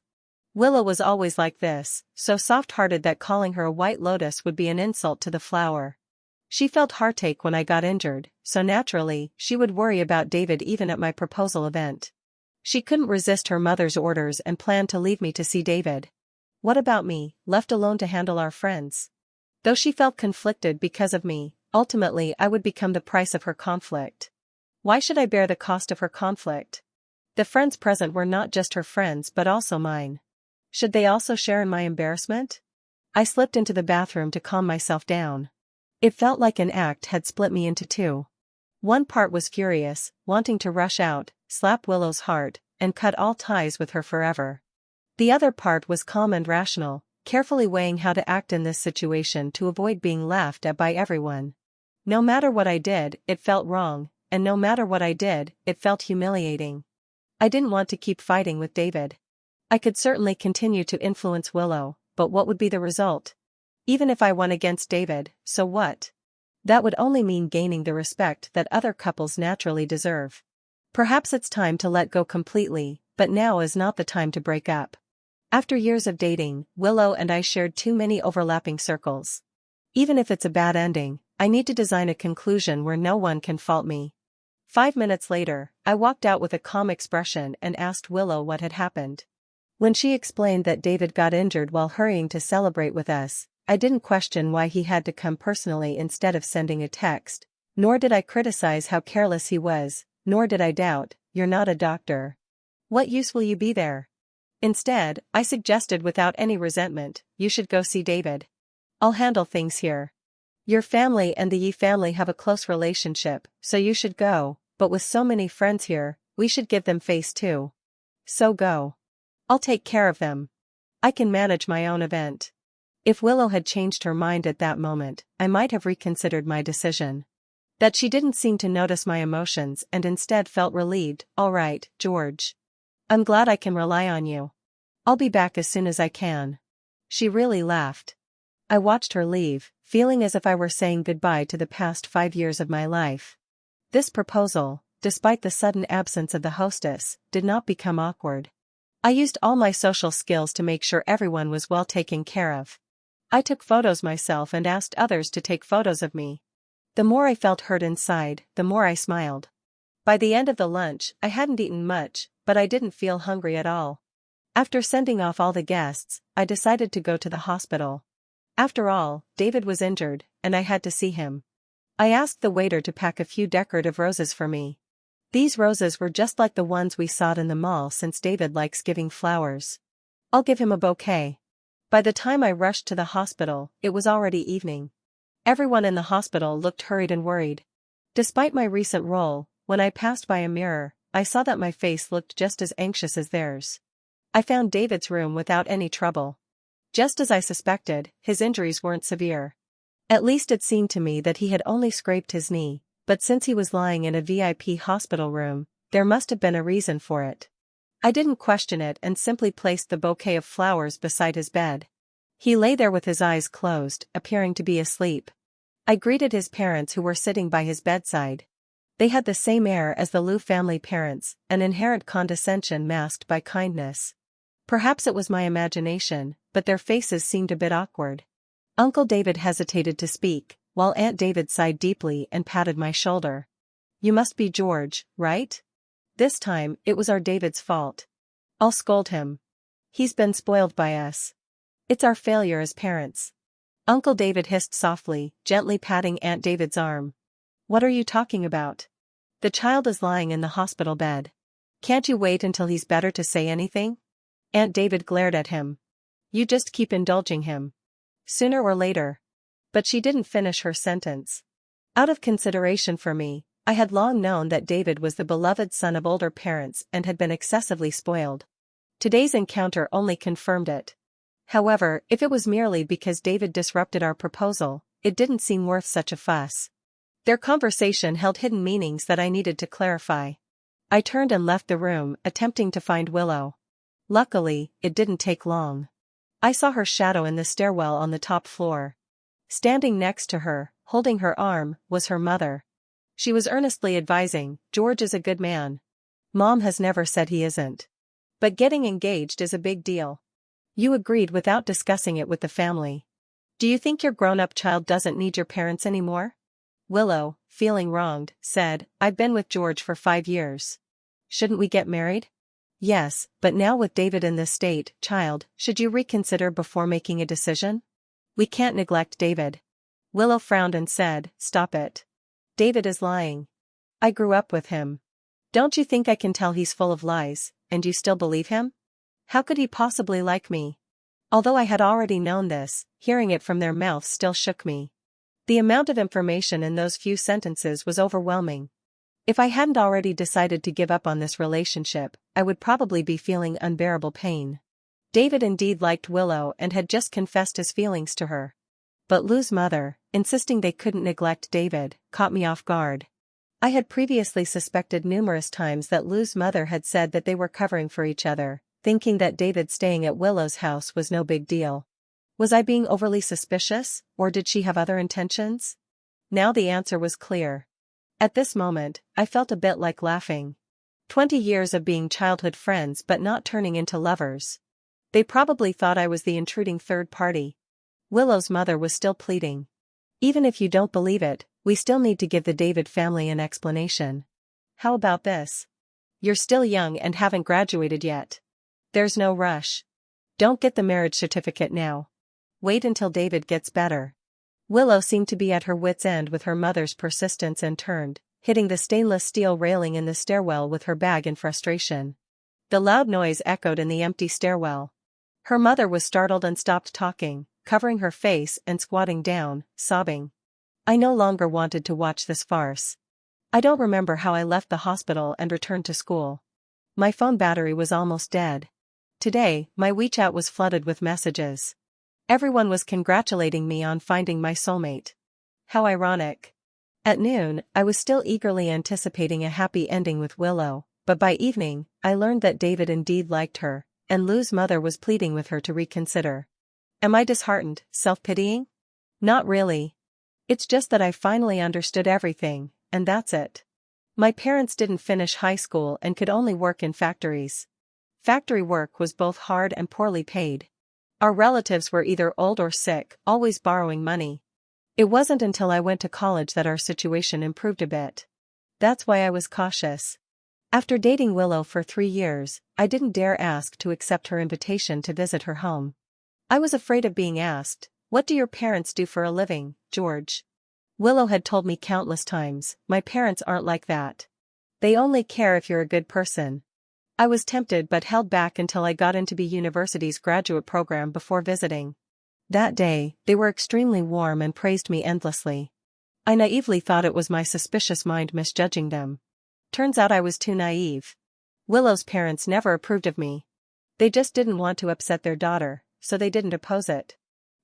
Willow was always like this, so soft-hearted that calling her a white lotus would be an insult to the flower. She felt heartache when I got injured, so naturally, she would worry about David even at my proposal event. She couldn't resist her mother's orders and planned to leave me to see David. What about me, left alone to handle our friends? Though she felt conflicted because of me, ultimately I would become the price of her conflict. Why should I bear the cost of her conflict? The friends present were not just her friends but also mine. Should they also share in my embarrassment? I slipped into the bathroom to calm myself down. It felt like an act had split me into two. One part was furious, wanting to rush out, slap Willow's heart, and cut all ties with her forever. The other part was calm and rational, carefully weighing how to act in this situation to avoid being laughed at by everyone. No matter what I did, it felt wrong, and no matter what I did, it felt humiliating. I didn't want to keep fighting with David. I could certainly continue to influence Willow, but what would be the result? Even if I won against David, so what? That would only mean gaining the respect that other couples naturally deserve. Perhaps it's time to let go completely, but now is not the time to break up. After years of dating, Willow and I shared too many overlapping circles. Even if it's a bad ending, I need to design a conclusion where no one can fault me. 5 minutes later, I walked out with a calm expression and asked Willow what had happened. When she explained that David got injured while hurrying to celebrate with us, I didn't question why he had to come personally instead of sending a text, nor did I criticize how careless he was, nor did I doubt, "You're not a doctor. What use will you be there?" Instead, I suggested without any resentment, "You should go see David. I'll handle things here. Your family and the Yi family have a close relationship, so you should go, but with so many friends here, we should give them face too. So go. I'll take care of them. I can manage my own event." If Willow had changed her mind at that moment, I might have reconsidered my decision. That she didn't seem to notice my emotions and instead felt relieved. "All right, George. I'm glad I can rely on you. I'll be back as soon as I can." She really laughed. I watched her leave, feeling as if I were saying goodbye to the past 5 years of my life. This proposal, despite the sudden absence of the hostess, did not become awkward. I used all my social skills to make sure everyone was well taken care of. I took photos myself and asked others to take photos of me. The more I felt hurt inside, the more I smiled. By the end of the lunch, I hadn't eaten much, but I didn't feel hungry at all. After sending off all the guests, I decided to go to the hospital. After all, David was injured, and I had to see him. I asked the waiter to pack a few decorative roses for me. These roses were just like the ones we saw in the mall since David likes giving flowers. "I'll give him a bouquet." By the time I rushed to the hospital, it was already evening. Everyone in the hospital looked hurried and worried. Despite my recent role, when I passed by a mirror, I saw that my face looked just as anxious as theirs. I found David's room without any trouble. Just as I suspected, his injuries weren't severe. At least it seemed to me that he had only scraped his knee, but since he was lying in a VIP hospital room, there must have been a reason for it. I didn't question it and simply placed the bouquet of flowers beside his bed. He lay there with his eyes closed, appearing to be asleep. I greeted his parents who were sitting by his bedside. They had the same air as the Liu family parents, an inherent condescension masked by kindness. Perhaps it was my imagination, but their faces seemed a bit awkward. Uncle David hesitated to speak, while Aunt David sighed deeply and patted my shoulder. "You must be George, right? This time, it was our David's fault. I'll scold him. He's been spoiled by us. It's our failure as parents." Uncle David hissed softly, gently patting Aunt David's arm. "What are you talking about? The child is lying in the hospital bed. Can't you wait until he's better to say anything?" Aunt David glared at him. "You just keep indulging him. Sooner or later." But she didn't finish her sentence. Out of consideration for me, I had long known that David was the beloved son of older parents and had been excessively spoiled. Today's encounter only confirmed it. However, if it was merely because David disrupted our proposal, it didn't seem worth such a fuss. Their conversation held hidden meanings that I needed to clarify. I turned and left the room, attempting to find Willow. Luckily, it didn't take long. I saw her shadow in the stairwell on the top floor. Standing next to her, holding her arm, was her mother. She was earnestly advising, "George is a good man. Mom has never said he isn't. But getting engaged is a big deal. You agreed without discussing it with the family. Do you think your grown-up child doesn't need your parents anymore?" Willow, feeling wronged, said, "I've been with George for 5 years. Shouldn't we get married?" "Yes, but now with David in this state, child, should you reconsider before making a decision? We can't neglect David." Willow frowned and said, "Stop it. David is lying. I grew up with him. Don't you think I can tell he's full of lies, and you still believe him? How could he possibly like me?" Although I had already known this, hearing it from their mouths still shook me. The amount of information in those few sentences was overwhelming. If I hadn't already decided to give up on this relationship, I would probably be feeling unbearable pain. David indeed liked Willow and had just confessed his feelings to her. But Lou's mother, insisting they couldn't neglect David, caught me off guard. I had previously suspected numerous times that Lou's mother had said that they were covering for each other, thinking that David staying at Willow's house was no big deal. Was I being overly suspicious, or did she have other intentions? Now the answer was clear. At this moment, I felt a bit like laughing. 20 years of being childhood friends but not turning into lovers. They probably thought I was the intruding third party. Willow's mother was still pleading. "Even if you don't believe it, we still need to give the David family an explanation. How about this? You're still young and haven't graduated yet. There's no rush. Don't get the marriage certificate now. Wait until David gets better. Willow seemed to be at her wits' end with her mother's persistence and turned, hitting the stainless steel railing in the stairwell with her bag in frustration. The loud noise echoed in the empty stairwell. Her mother was startled and stopped talking, covering her face and squatting down, sobbing. I no longer wanted to watch this farce. I don't remember how I left the hospital and returned to school. My phone battery was almost dead. Today, my WeChat was flooded with messages. Everyone was congratulating me on finding my soulmate. How ironic. At noon, I was still eagerly anticipating a happy ending with Willow, but by evening, I learned that David indeed liked her, and Lou's mother was pleading with her to reconsider. Am I disheartened, self-pitying? Not really. It's just that I finally understood everything, and that's it. My parents didn't finish high school and could only work in factories. Factory work was both hard and poorly paid. Our relatives were either old or sick, always borrowing money. It wasn't until I went to college that our situation improved a bit. That's why I was cautious. After dating Willow for 3 years, I didn't dare ask to accept her invitation to visit her home. I was afraid of being asked, "What do your parents do for a living, George?" Willow had told me countless times, "My parents aren't like that. They only care if you're a good person." I was tempted but held back until I got into the university's graduate program before visiting. That day, they were extremely warm and praised me endlessly. I naively thought it was my suspicious mind misjudging them. Turns out I was too naive. Willow's parents never approved of me. They just didn't want to upset their daughter, so they didn't oppose it.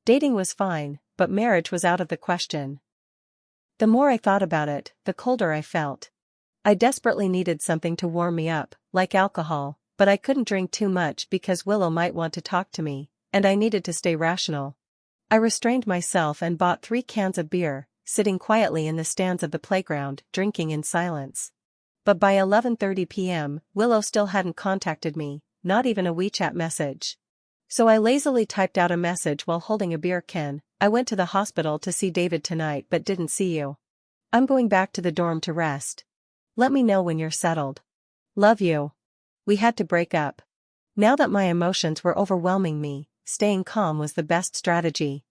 Dating was fine, but marriage was out of the question. The more I thought about it, the colder I felt. I desperately needed something to warm me up, like alcohol, but I couldn't drink too much because Willow might want to talk to me, and I needed to stay rational. I restrained myself and bought 3 cans of beer, sitting quietly in the stands of the playground, drinking in silence. But by 11:30 p.m., Willow still hadn't contacted me, not even a WeChat message. So I lazily typed out a message while holding a beer can. "I went to the hospital to see David tonight but didn't see you. I'm going back to the dorm to rest. Let me know when you're settled. Love you." We had to break up. Now that my emotions were overwhelming me, staying calm was the best strategy.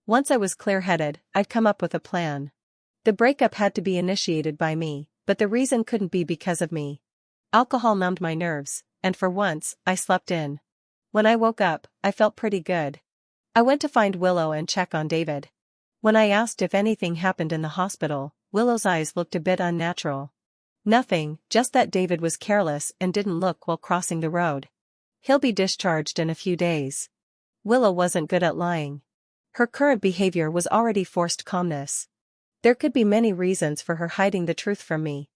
Once I was clear-headed, I'd come up with a plan. The breakup had to be initiated by me, but the reason couldn't be because of me. Alcohol numbed my nerves, and for once, I slept in. When I woke up, I felt pretty good. I went to find Willow and check on David. When I asked if anything happened in the hospital, Willow's eyes looked a bit unnatural. Nothing, just that David was careless and didn't look while crossing the road. He'll be discharged in a few days. Willow wasn't good at lying. Her current behavior was already forced calmness. There could be many reasons for her hiding the truth from me.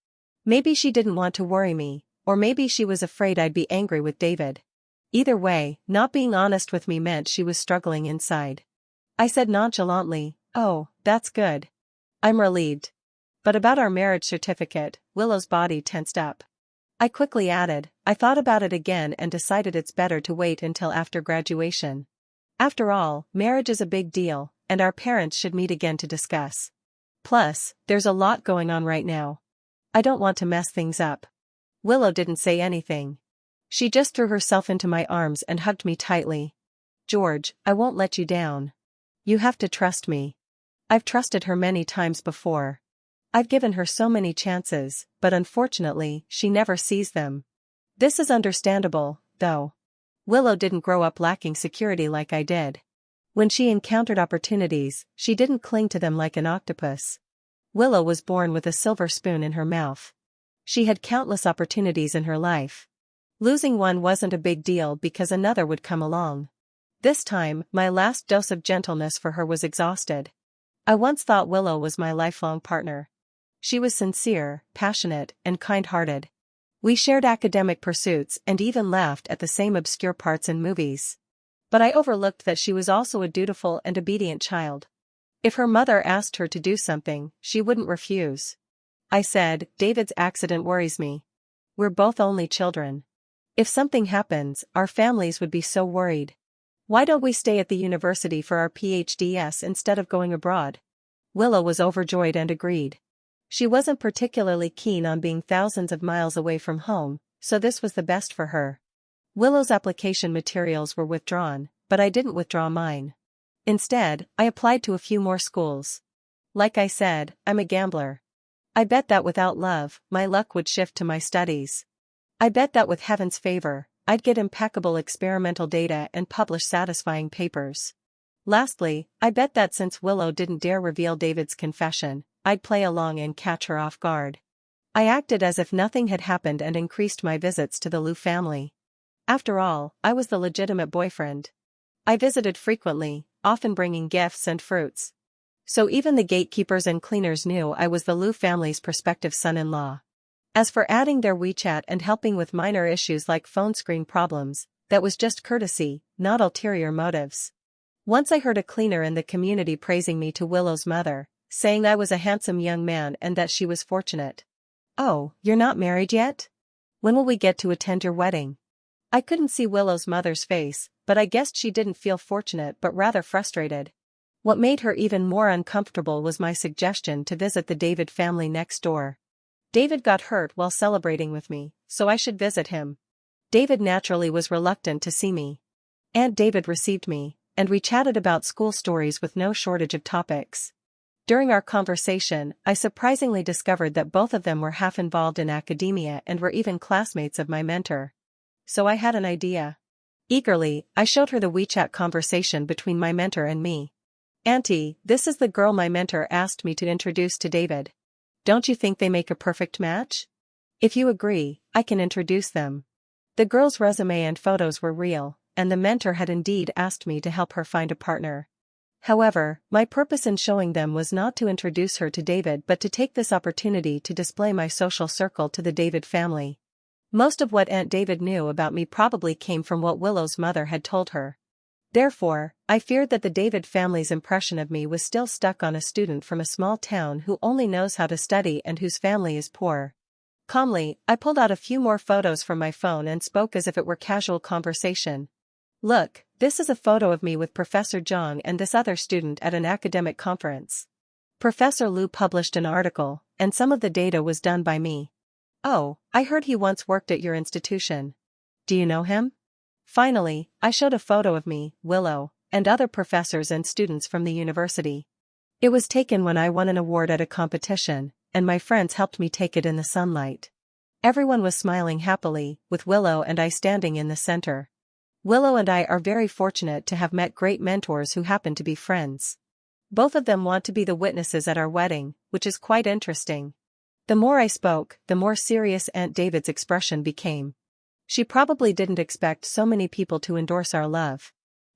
Maybe she didn't want to worry me, or maybe she was afraid I'd be angry with David. Either way, not being honest with me meant she was struggling inside. I said nonchalantly, "Oh, that's good. I'm relieved." But about our marriage certificate, Willow's body tensed up. I quickly added, "I thought about it again and decided it's better to wait until after graduation. After all, marriage is a big deal, and our parents should meet again to discuss. Plus, there's a lot going on right now. I don't want to mess things up." Willow didn't say anything. She just threw herself into my arms and hugged me tightly. "George, I won't let you down. You have to trust me. I've trusted her many times before. I've given her so many chances, but unfortunately, she never sees them. This is understandable, though. Willow didn't grow up lacking security like I did. When she encountered opportunities, she didn't cling to them like an octopus. Willow was born with a silver spoon in her mouth. She had countless opportunities in her life. Losing one wasn't a big deal because another would come along. This time, my last dose of gentleness for her was exhausted. I once thought Willow was my lifelong partner. She was sincere, passionate, and kind-hearted. We shared academic pursuits and even laughed at the same obscure parts in movies. But I overlooked that she was also a dutiful and obedient child. If her mother asked her to do something, she wouldn't refuse. I said, "David's accident worries me. We're both only children. If something happens, our families would be so worried. Why don't we stay at the university for our PhDs instead of going abroad?" Willow was overjoyed and agreed. She wasn't particularly keen on being thousands of miles away from home, so this was the best for her. Willow's application materials were withdrawn, but I didn't withdraw mine. Instead, I applied to a few more schools. Like I said, I'm a gambler. I bet that without love, my luck would shift to my studies. I bet that with heaven's favor, I'd get impeccable experimental data and publish satisfying papers. Lastly, I bet that since Willow didn't dare reveal David's confession, I'd play along and catch her off guard. I acted as if nothing had happened and increased my visits to the Liu family. After all, I was the legitimate boyfriend. I visited frequently, often bringing gifts and fruits. So even the gatekeepers and cleaners knew I was the Liu family's prospective son-in-law. As for adding their WeChat and helping with minor issues like phone screen problems, that was just courtesy, not ulterior motives. Once I heard a cleaner in the community praising me to Willow's mother, saying I was a handsome young man and that she was fortunate. "Oh, you're not married yet? When will we get to attend your wedding?" I couldn't see Willow's mother's face, but I guessed she didn't feel fortunate but rather frustrated. What made her even more uncomfortable was my suggestion to visit the David family next door. David got hurt while celebrating with me, so I should visit him. David naturally was reluctant to see me. Aunt David received me, and we chatted about school stories with no shortage of topics. During our conversation, I surprisingly discovered that both of them were half involved in academia and were even classmates of my mentor. So I had an idea. Eagerly, I showed her the WeChat conversation between my mentor and me. "Auntie, this is the girl my mentor asked me to introduce to David. Don't you think they make a perfect match? If you agree, I can introduce them." The girl's resume and photos were real, and the mentor had indeed asked me to help her find a partner. However, my purpose in showing them was not to introduce her to David but to take this opportunity to display my social circle to the David family. Most of what Aunt David knew about me probably came from what Willow's mother had told her. Therefore, I feared that the David family's impression of me was still stuck on a student from a small town who only knows how to study and whose family is poor. Calmly, I pulled out a few more photos from my phone and spoke as if it were casual conversation. "Look, this is a photo of me with Professor Zhang and this other student at an academic conference. Professor Liu published an article, and some of the data was done by me. Oh, I heard he once worked at your institution. Do you know him?" Finally, I showed a photo of me, Willow, and other professors and students from the university. It was taken when I won an award at a competition, and my friends helped me take it in the sunlight. Everyone was smiling happily, with Willow and I standing in the center. Willow and I are very fortunate to have met great mentors who happen to be friends. Both of them want to be the witnesses at our wedding, which is quite interesting. The more I spoke, the more serious Aunt David's expression became. She probably didn't expect so many people to endorse our love.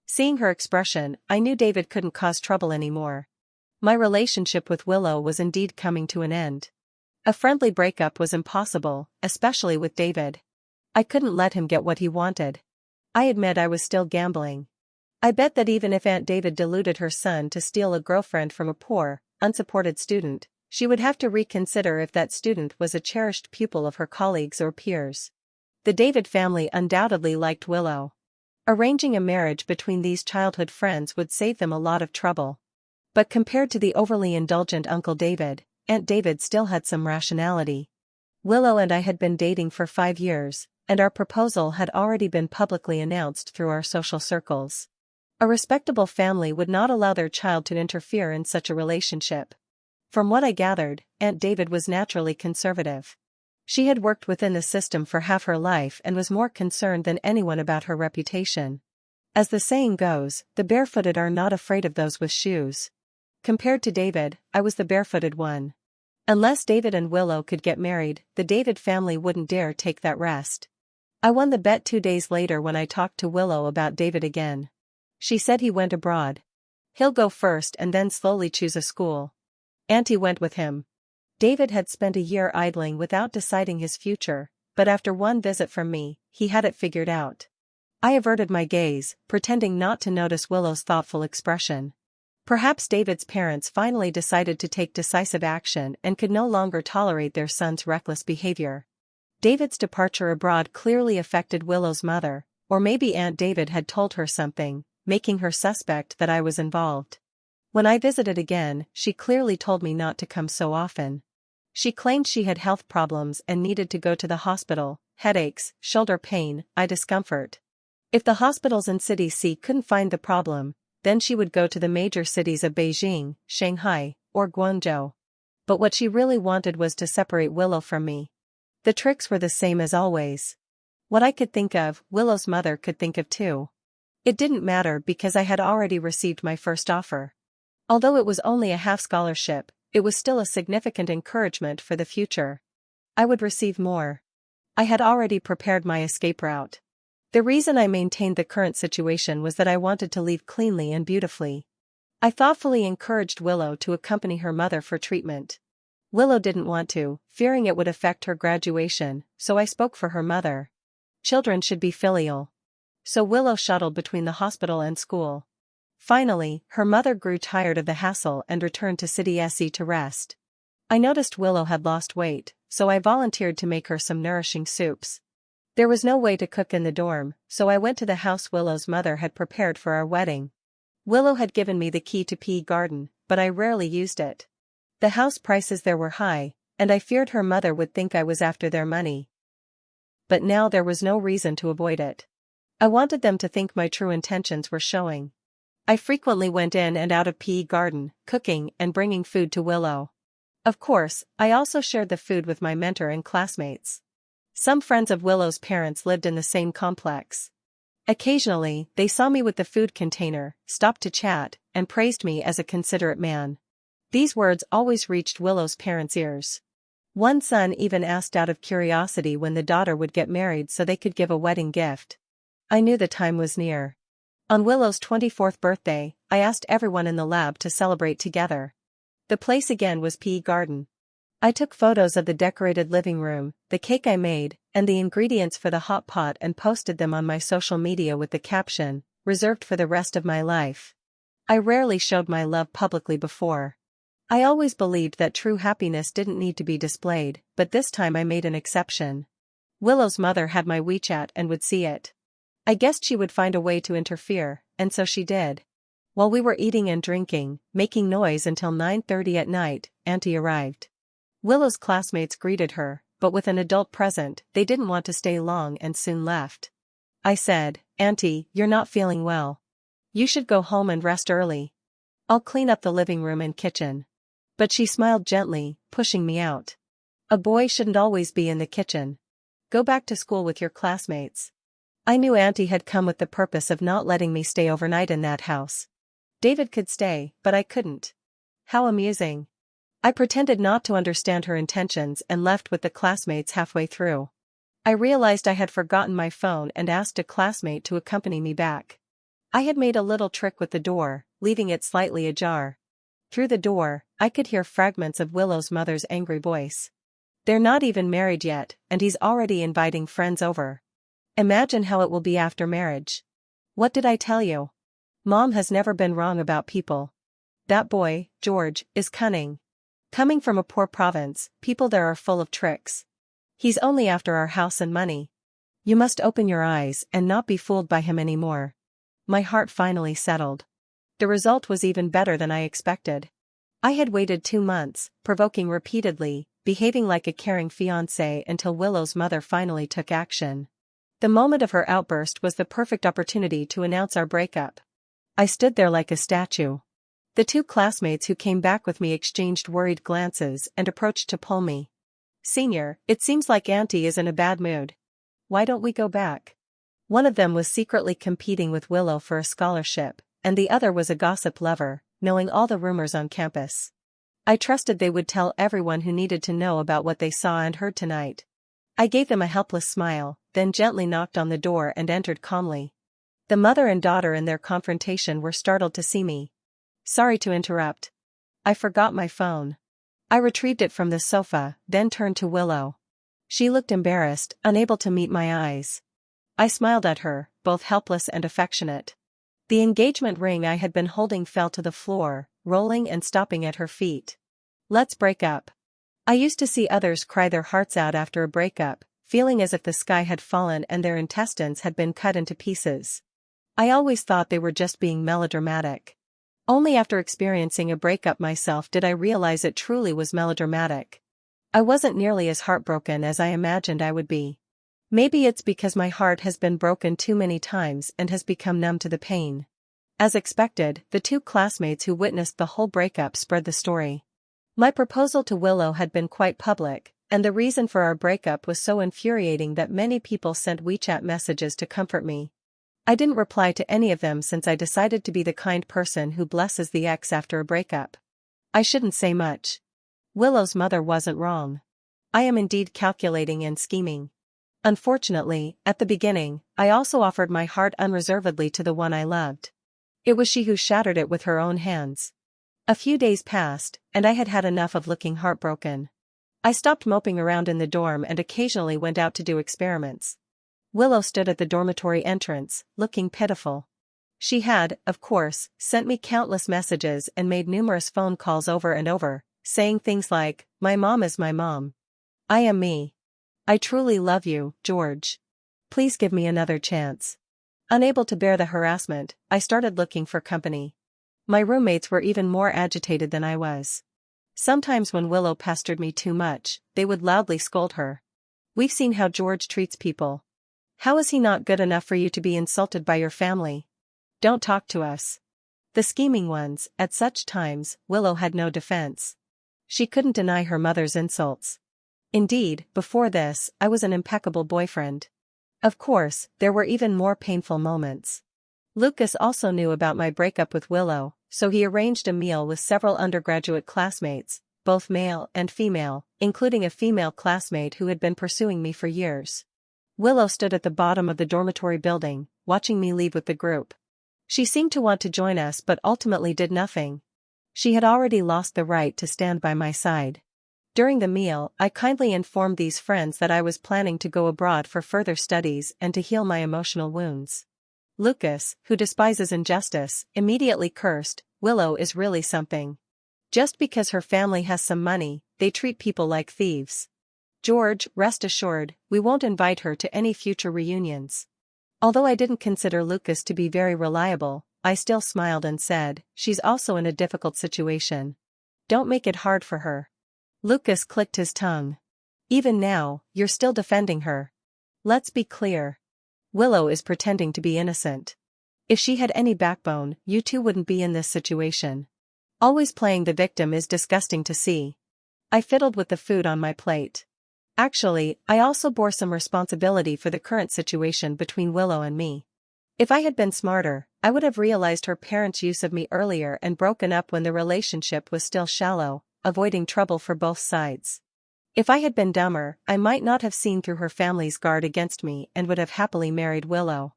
Seeing her expression, I knew David couldn't cause trouble anymore. My relationship with Willow was indeed coming to an end. A friendly breakup was impossible, especially with David. I couldn't let him get what he wanted. I admit I was still gambling. I bet that even if Aunt David deluded her son to steal a girlfriend from a poor, unsupported student, she would have to reconsider if that student was a cherished pupil of her colleagues or peers. The David family undoubtedly liked Willow. Arranging a marriage between these childhood friends would save them a lot of trouble. But compared to the overly indulgent Uncle David, Aunt David still had some rationality. Willow and I had been dating for 5 years, and our proposal had already been publicly announced through our social circles. A respectable family would not allow their child to interfere in such a relationship. From what I gathered, Aunt David was naturally conservative. She had worked within the system for half her life and was more concerned than anyone about her reputation. As the saying goes, the barefooted are not afraid of those with shoes. Compared to David, I was the barefooted one. Unless David and Willow could get married, the David family wouldn't dare take that risk. I won the bet 2 days later when I talked to Willow about David again. She said he went abroad. He'll go first and then slowly choose a school. Auntie went with him. David had spent a year idling without deciding his future, but after one visit from me, he had it figured out. I averted my gaze, pretending not to notice Willow's thoughtful expression. Perhaps David's parents finally decided to take decisive action and could no longer tolerate their son's reckless behavior. David's departure abroad clearly affected Willow's mother, or maybe Aunt David had told her something, making her suspect that I was involved. When I visited again, she clearly told me not to come so often. She claimed she had health problems and needed to go to the hospital, headaches, shoulder pain, eye discomfort. If the hospitals in City C couldn't find the problem, then she would go to the major cities of Beijing, Shanghai, or Guangzhou. But what she really wanted was to separate Willow from me. The tricks were the same as always. What I could think of, Willow's mother could think of too. It didn't matter because I had already received my first offer. Although it was only a half scholarship, it was still a significant encouragement for the future. I would receive more. I had already prepared my escape route. The reason I maintained the current situation was that I wanted to leave cleanly and beautifully. I thoughtfully encouraged Willow to accompany her mother for treatment. Willow didn't want to, fearing it would affect her graduation, so I spoke for her mother. Children should be filial. So Willow shuttled between the hospital and school. Finally, her mother grew tired of the hassle and returned to City SE to rest. I noticed Willow had lost weight, so I volunteered to make her some nourishing soups. There was no way to cook in the dorm, so I went to the house Willow's mother had prepared for our wedding. Willow had given me the key to P Garden, but I rarely used it. The house prices there were high, and I feared her mother would think I was after their money. But now there was no reason to avoid it. I wanted them to think my true intentions were showing. I frequently went in and out of P Garden, cooking and bringing food to Willow. Of course, I also shared the food with my mentor and classmates. Some friends of Willow's parents lived in the same complex. Occasionally, they saw me with the food container, stopped to chat, and praised me as a considerate man. These words always reached Willow's parents' ears. One son even asked out of curiosity when the daughter would get married so they could give a wedding gift. I knew the time was near. On Willow's 24th birthday, I asked everyone in the lab to celebrate together. The place again was P Garden. I took photos of the decorated living room, the cake I made, and the ingredients for the hot pot and posted them on my social media with the caption, "Reserved for the rest of my life." I rarely showed my love publicly before. I always believed that true happiness didn't need to be displayed, but this time I made an exception. Willow's mother had my WeChat and would see it. I guessed she would find a way to interfere, and so she did. While we were eating and drinking, making noise until 9:30 at night, Auntie arrived. Willow's classmates greeted her, but with an adult present, they didn't want to stay long and soon left. I said, "Auntie, you're not feeling well. You should go home and rest early. I'll clean up the living room and kitchen." But she smiled gently, pushing me out. A boy shouldn't always be in the kitchen. Go back to school with your classmates. I knew Auntie had come with the purpose of not letting me stay overnight in that house. David could stay, but I couldn't. How amusing. I pretended not to understand her intentions and left with the classmates halfway through. I realized I had forgotten my phone and asked a classmate to accompany me back. I had made a little trick with the door, leaving it slightly ajar. Through the door, I could hear fragments of Willow's mother's angry voice. "They're not even married yet, and he's already inviting friends over. Imagine how it will be after marriage. What did I tell you? Mom has never been wrong about people. That boy, George, is cunning. Coming from a poor province, people there are full of tricks. He's only after our house and money. You must open your eyes and not be fooled by him anymore." My heart finally settled. The result was even better than I expected. I had waited 2 months, provoking repeatedly, behaving like a caring fiancé until Willow's mother finally took action. The moment of her outburst was the perfect opportunity to announce our breakup. I stood there like a statue. The 2 classmates who came back with me exchanged worried glances and approached to pull me. "Senior, it seems like Auntie is in a bad mood. Why don't we go back?" One of them was secretly competing with Willow for a scholarship, and the other was a gossip lover, knowing all the rumors on campus. I trusted they would tell everyone who needed to know about what they saw and heard tonight. I gave them a helpless smile, then gently knocked on the door and entered calmly. The mother and daughter in their confrontation were startled to see me. "Sorry to interrupt. I forgot my phone." I retrieved it from the sofa, then turned to Willow. She looked embarrassed, unable to meet my eyes. I smiled at her, both helpless and affectionate. The engagement ring I had been holding fell to the floor, rolling and stopping at her feet. "Let's break up." I used to see others cry their hearts out after a breakup, feeling as if the sky had fallen and their intestines had been cut into pieces. I always thought they were just being melodramatic. Only after experiencing a breakup myself did I realize it truly was melodramatic. I wasn't nearly as heartbroken as I imagined I would be. Maybe it's because my heart has been broken too many times and has become numb to the pain. As expected, the two classmates who witnessed the whole breakup spread the story. My proposal to Willow had been quite public, and the reason for our breakup was so infuriating that many people sent WeChat messages to comfort me. I didn't reply to any of them since I decided to be the kind person who blesses the ex after a breakup. I shouldn't say much. Willow's mother wasn't wrong. I am indeed calculating and scheming. Unfortunately, at the beginning, I also offered my heart unreservedly to the one I loved. It was she who shattered it with her own hands. A few days passed, and I had had enough of looking heartbroken. I stopped moping around in the dorm and occasionally went out to do experiments. Willow stood at the dormitory entrance, looking pitiful. She had, of course, sent me countless messages and made numerous phone calls over and over, saying things like, "My mom is my mom. I am me. I truly love you, George. Please give me another chance." Unable to bear the harassment, I started looking for company. My roommates were even more agitated than I was. Sometimes when Willow pestered me too much, they would loudly scold her. "We've seen how George treats people. How is he not good enough for you to be insulted by your family? Don't talk to us." The scheming ones, at such times, Willow had no defense. She couldn't deny her mother's insults. Indeed, before this, I was an impeccable boyfriend. Of course, there were even more painful moments. Lucas also knew about my breakup with Willow, so he arranged a meal with several undergraduate classmates, both male and female, including a female classmate who had been pursuing me for years. Willow stood at the bottom of the dormitory building, watching me leave with the group. She seemed to want to join us but ultimately did nothing. She had already lost the right to stand by my side. During the meal, I kindly informed these friends that I was planning to go abroad for further studies and to heal my emotional wounds. Lucas, who despises injustice, immediately cursed, "Willow is really something. Just because her family has some money, they treat people like thieves. George, rest assured, we won't invite her to any future reunions." Although I didn't consider Lucas to be very reliable, I still smiled and said, "She's also in a difficult situation. Don't make it hard for her." Lucas clicked his tongue. "Even now, you're still defending her. Let's be clear. Willow is pretending to be innocent. If she had any backbone, you two wouldn't be in this situation. Always playing the victim is disgusting to see." I fiddled with the food on my plate. Actually, I also bore some responsibility for the current situation between Willow and me. If I had been smarter, I would have realized her parents' use of me earlier and broken up when the relationship was still shallow, avoiding trouble for both sides. If I had been dumber, I might not have seen through her family's guard against me and would have happily married Willow.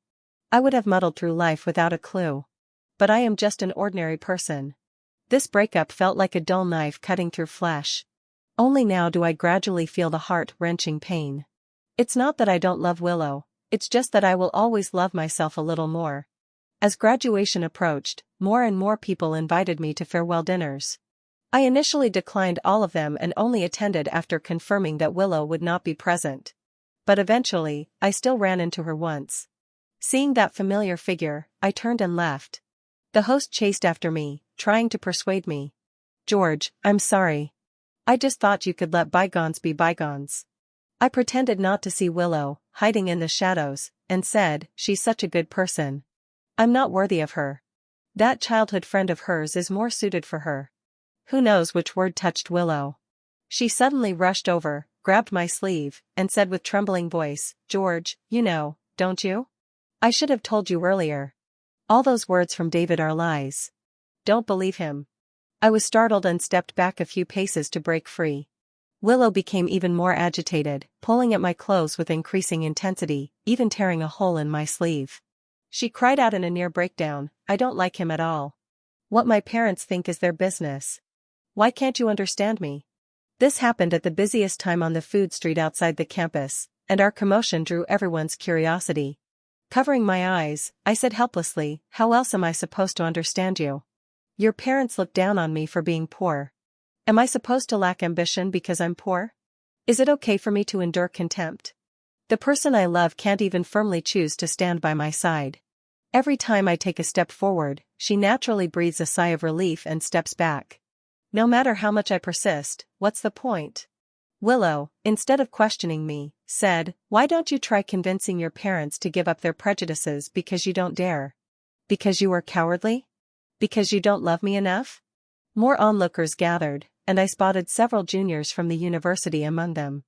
I would have muddled through life without a clue. But I am just an ordinary person. This breakup felt like a dull knife cutting through flesh. Only now do I gradually feel the heart-wrenching pain. It's not that I don't love Willow, it's just that I will always love myself a little more. As graduation approached, more and more people invited me to farewell dinners. I initially declined all of them and only attended after confirming that Willow would not be present. But eventually, I still ran into her once. Seeing that familiar figure, I turned and left. The host chased after me, trying to persuade me. "George, I'm sorry. I just thought you could let bygones be bygones." I pretended not to see Willow, hiding in the shadows, and said, "She's such a good person. I'm not worthy of her. That childhood friend of hers is more suited for her." Who knows which word touched Willow? She suddenly rushed over, grabbed my sleeve, and said with trembling voice, "George, you know, don't you? I should have told you earlier. All those words from David are lies. Don't believe him." I was startled and stepped back a few paces to break free. Willow became even more agitated, pulling at my clothes with increasing intensity, even tearing a hole in my sleeve. She cried out in a near breakdown, "I don't like him at all. What my parents think is their business. Why can't you understand me?" This happened at the busiest time on the food street outside the campus, and our commotion drew everyone's curiosity. Covering my eyes, I said helplessly, "How else am I supposed to understand you? Your parents look down on me for being poor. Am I supposed to lack ambition because I'm poor? Is it okay for me to endure contempt? The person I love can't even firmly choose to stand by my side. Every time I take a step forward, she naturally breathes a sigh of relief and steps back. No matter how much I persist, what's the point? Willow, instead of questioning me, said, "Why don't you try convincing your parents to give up their prejudices because you don't dare? Because you are cowardly? Because you don't love me enough?" More onlookers gathered, and I spotted several juniors from the university among them.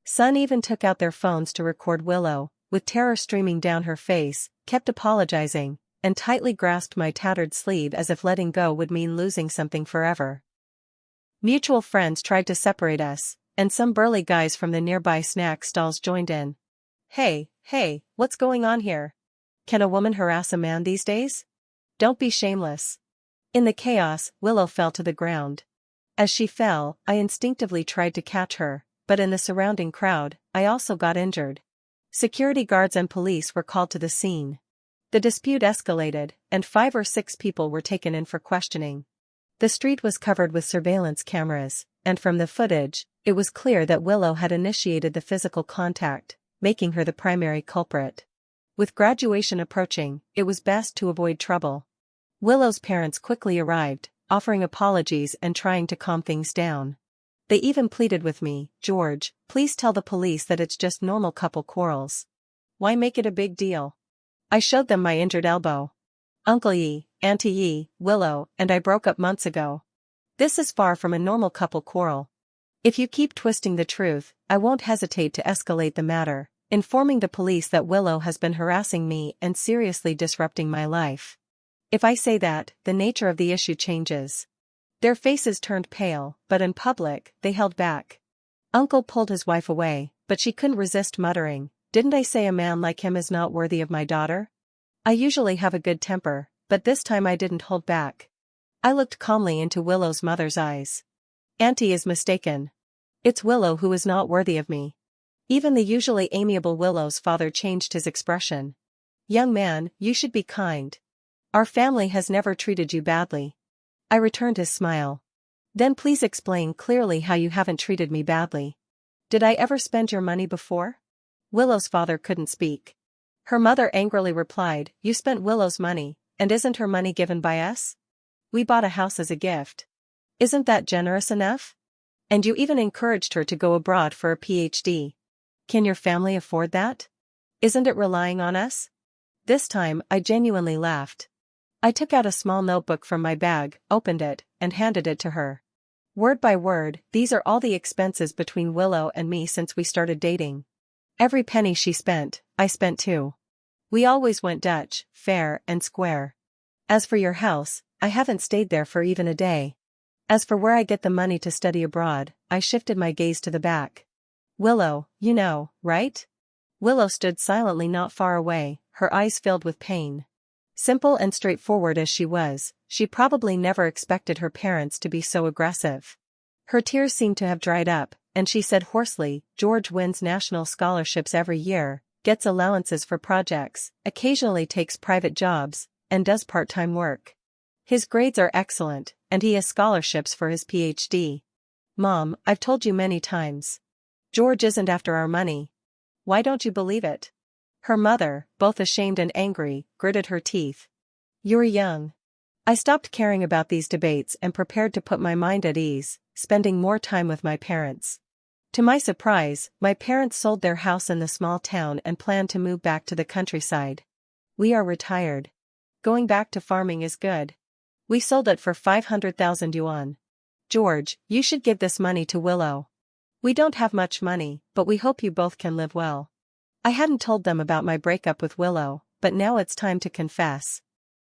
Some even took out their phones to record Willow, with terror streaming down her face, kept apologizing, and tightly grasped my tattered sleeve as if letting go would mean losing something forever. Mutual friends tried to separate us, and some burly guys from the nearby snack stalls joined in. Hey, what's going on here? Can a woman harass a man these days? Don't be shameless." In the chaos, Willow fell to the ground. As she fell, I instinctively tried to catch her, but in the surrounding crowd, I also got injured. Security guards and police were called to the scene. The dispute escalated, and 5 or 6 people were taken in for questioning. The street was covered with surveillance cameras, and from the footage, it was clear that Willow had initiated the physical contact, making her the primary culprit. With graduation approaching, it was best to avoid trouble. Willow's parents quickly arrived, offering apologies and trying to calm things down. They even pleaded with me, "George, please tell the police that it's just normal couple quarrels. Why make it a big deal?" I showed them my injured elbow. "Uncle Yi, Auntie Yi, Willow, and I broke up months ago. This is far from a normal couple quarrel. If you keep twisting the truth, I won't hesitate to escalate the matter, informing the police that Willow has been harassing me and seriously disrupting my life. If I say that, the nature of the issue changes." Their faces turned pale, but in public, they held back. Uncle pulled his wife away, but she couldn't resist muttering, "Didn't I say a man like him is not worthy of my daughter?" I usually have a good temper, but this time I didn't hold back. I looked calmly into Willow's mother's eyes. "Auntie is mistaken. It's Willow who is not worthy of me." Even the usually amiable Willow's father changed his expression. "Young man, you should be kind. Our family has never treated you badly." I returned his smile. "Then please explain clearly how you haven't treated me badly. Did I ever spend your money before?" Willow's father couldn't speak. Her mother angrily replied, "You spent Willow's money, and isn't her money given by us? We bought a house as a gift. Isn't that generous enough? And you even encouraged her to go abroad for a PhD. Can your family afford that? Isn't it relying on us?" This time, I genuinely laughed. I took out a small notebook from my bag, opened it, and handed it to her. Word by word, these are all the expenses between Willow and me since we started dating. Every penny she spent, I spent too. We always went Dutch, fair and square. As for your house, I haven't stayed there for even a day. As for where I get the money to study abroad, I shifted my gaze to the back. "Willow, you know, right?" Willow stood silently not far away, her eyes filled with pain. Simple and straightforward as she was, she probably never expected her parents to be so aggressive. Her tears seemed to have dried up, and she said hoarsely, "George wins national scholarships every year, gets allowances for projects, occasionally takes private jobs, and does part-time work. His grades are excellent, and he has scholarships for his PhD. Mom, I've told you many times. George isn't after our money. Why don't you believe it?" Her mother, both ashamed and angry, gritted her teeth. "You're young." I stopped caring about these debates and prepared to put my mind at ease, spending more time with my parents. To my surprise, my parents sold their house in the small town and planned to move back to the countryside. "We are retired. Going back to farming is good. We sold it for 500,000 yuan. George, you should give this money to Willow. We don't have much money, but we hope you both can live well." I hadn't told them about my breakup with Willow, but now it's time to confess.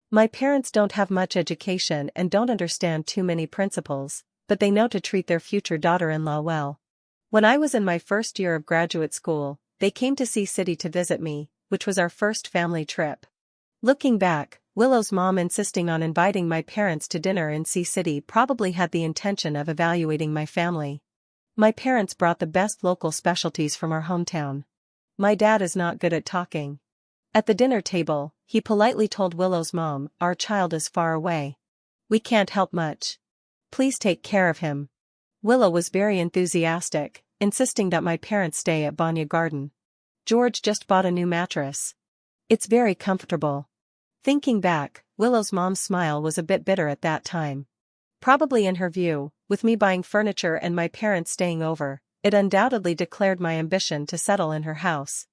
My parents don't have much education and don't understand too many principles, but they know to treat their future daughter-in-law well. When I was in my first year of graduate school, they came to Sea City to visit me, which was our first family trip. Looking back, Willow's mom insisting on inviting my parents to dinner in Sea City probably had the intention of evaluating my family. My parents brought the best local specialties from our hometown. My dad is not good at talking. At the dinner table, he politely told Willow's mom, "Our child is far away. We can't help much. Please take care of him." Willow was very enthusiastic, insisting that my parents stay at Banya Garden. "George just bought a new mattress. It's very comfortable." Thinking back, Willow's mom's smile was a bit bitter at that time. Probably in her view, with me buying furniture and my parents staying over, It undoubtedly declared my ambition to settle in her house.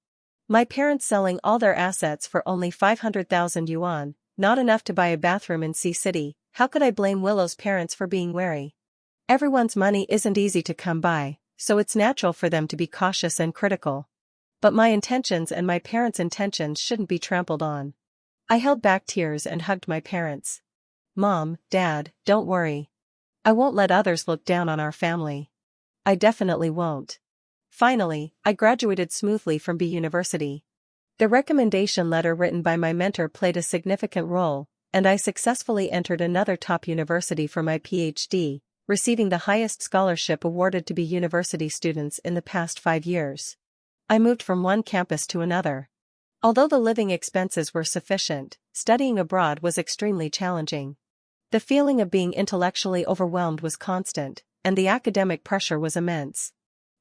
My parents selling all their assets for only 500,000 yuan, not enough to buy a bathroom in Sea City. How could I blame Willow's parents for being wary? Everyone's money isn't easy to come by, so it's natural for them to be cautious and critical. But my intentions and my parents' intentions shouldn't be trampled on. I held back tears and hugged my parents. Mom, Dad, don't worry. I won't let others look down on our family. I definitely won't. Finally, I graduated smoothly from B University. The recommendation letter written by my mentor played a significant role, and I successfully entered another top university for my PhD, receiving the highest scholarship awarded to B University students in the past 5 years. I moved from one campus to another. Although the living expenses were sufficient, studying abroad was extremely challenging. The feeling of being intellectually overwhelmed was constant, and the academic pressure was immense.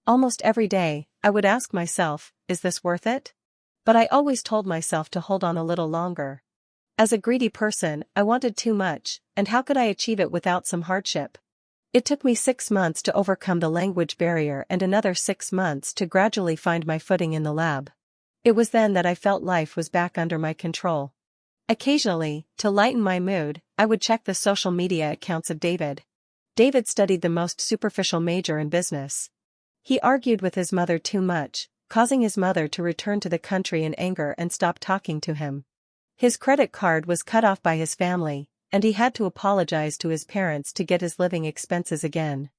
Almost every day, I would ask myself, is this worth it? But I always told myself to hold on a little longer. As a greedy person, I wanted too much, and how could I achieve it without some hardship? It took me 6 months to overcome the language barrier and another 6 months to gradually find my footing in the lab. It was then that I felt life was back under my control. Occasionally, to lighten my mood, I would check the social media accounts of David. David studied the most superficial major in business. He argued with his mother too much, causing his mother to return to the country in anger and stop talking to him. His credit card was cut off by his family, and he had to apologize to his parents to get his living expenses again.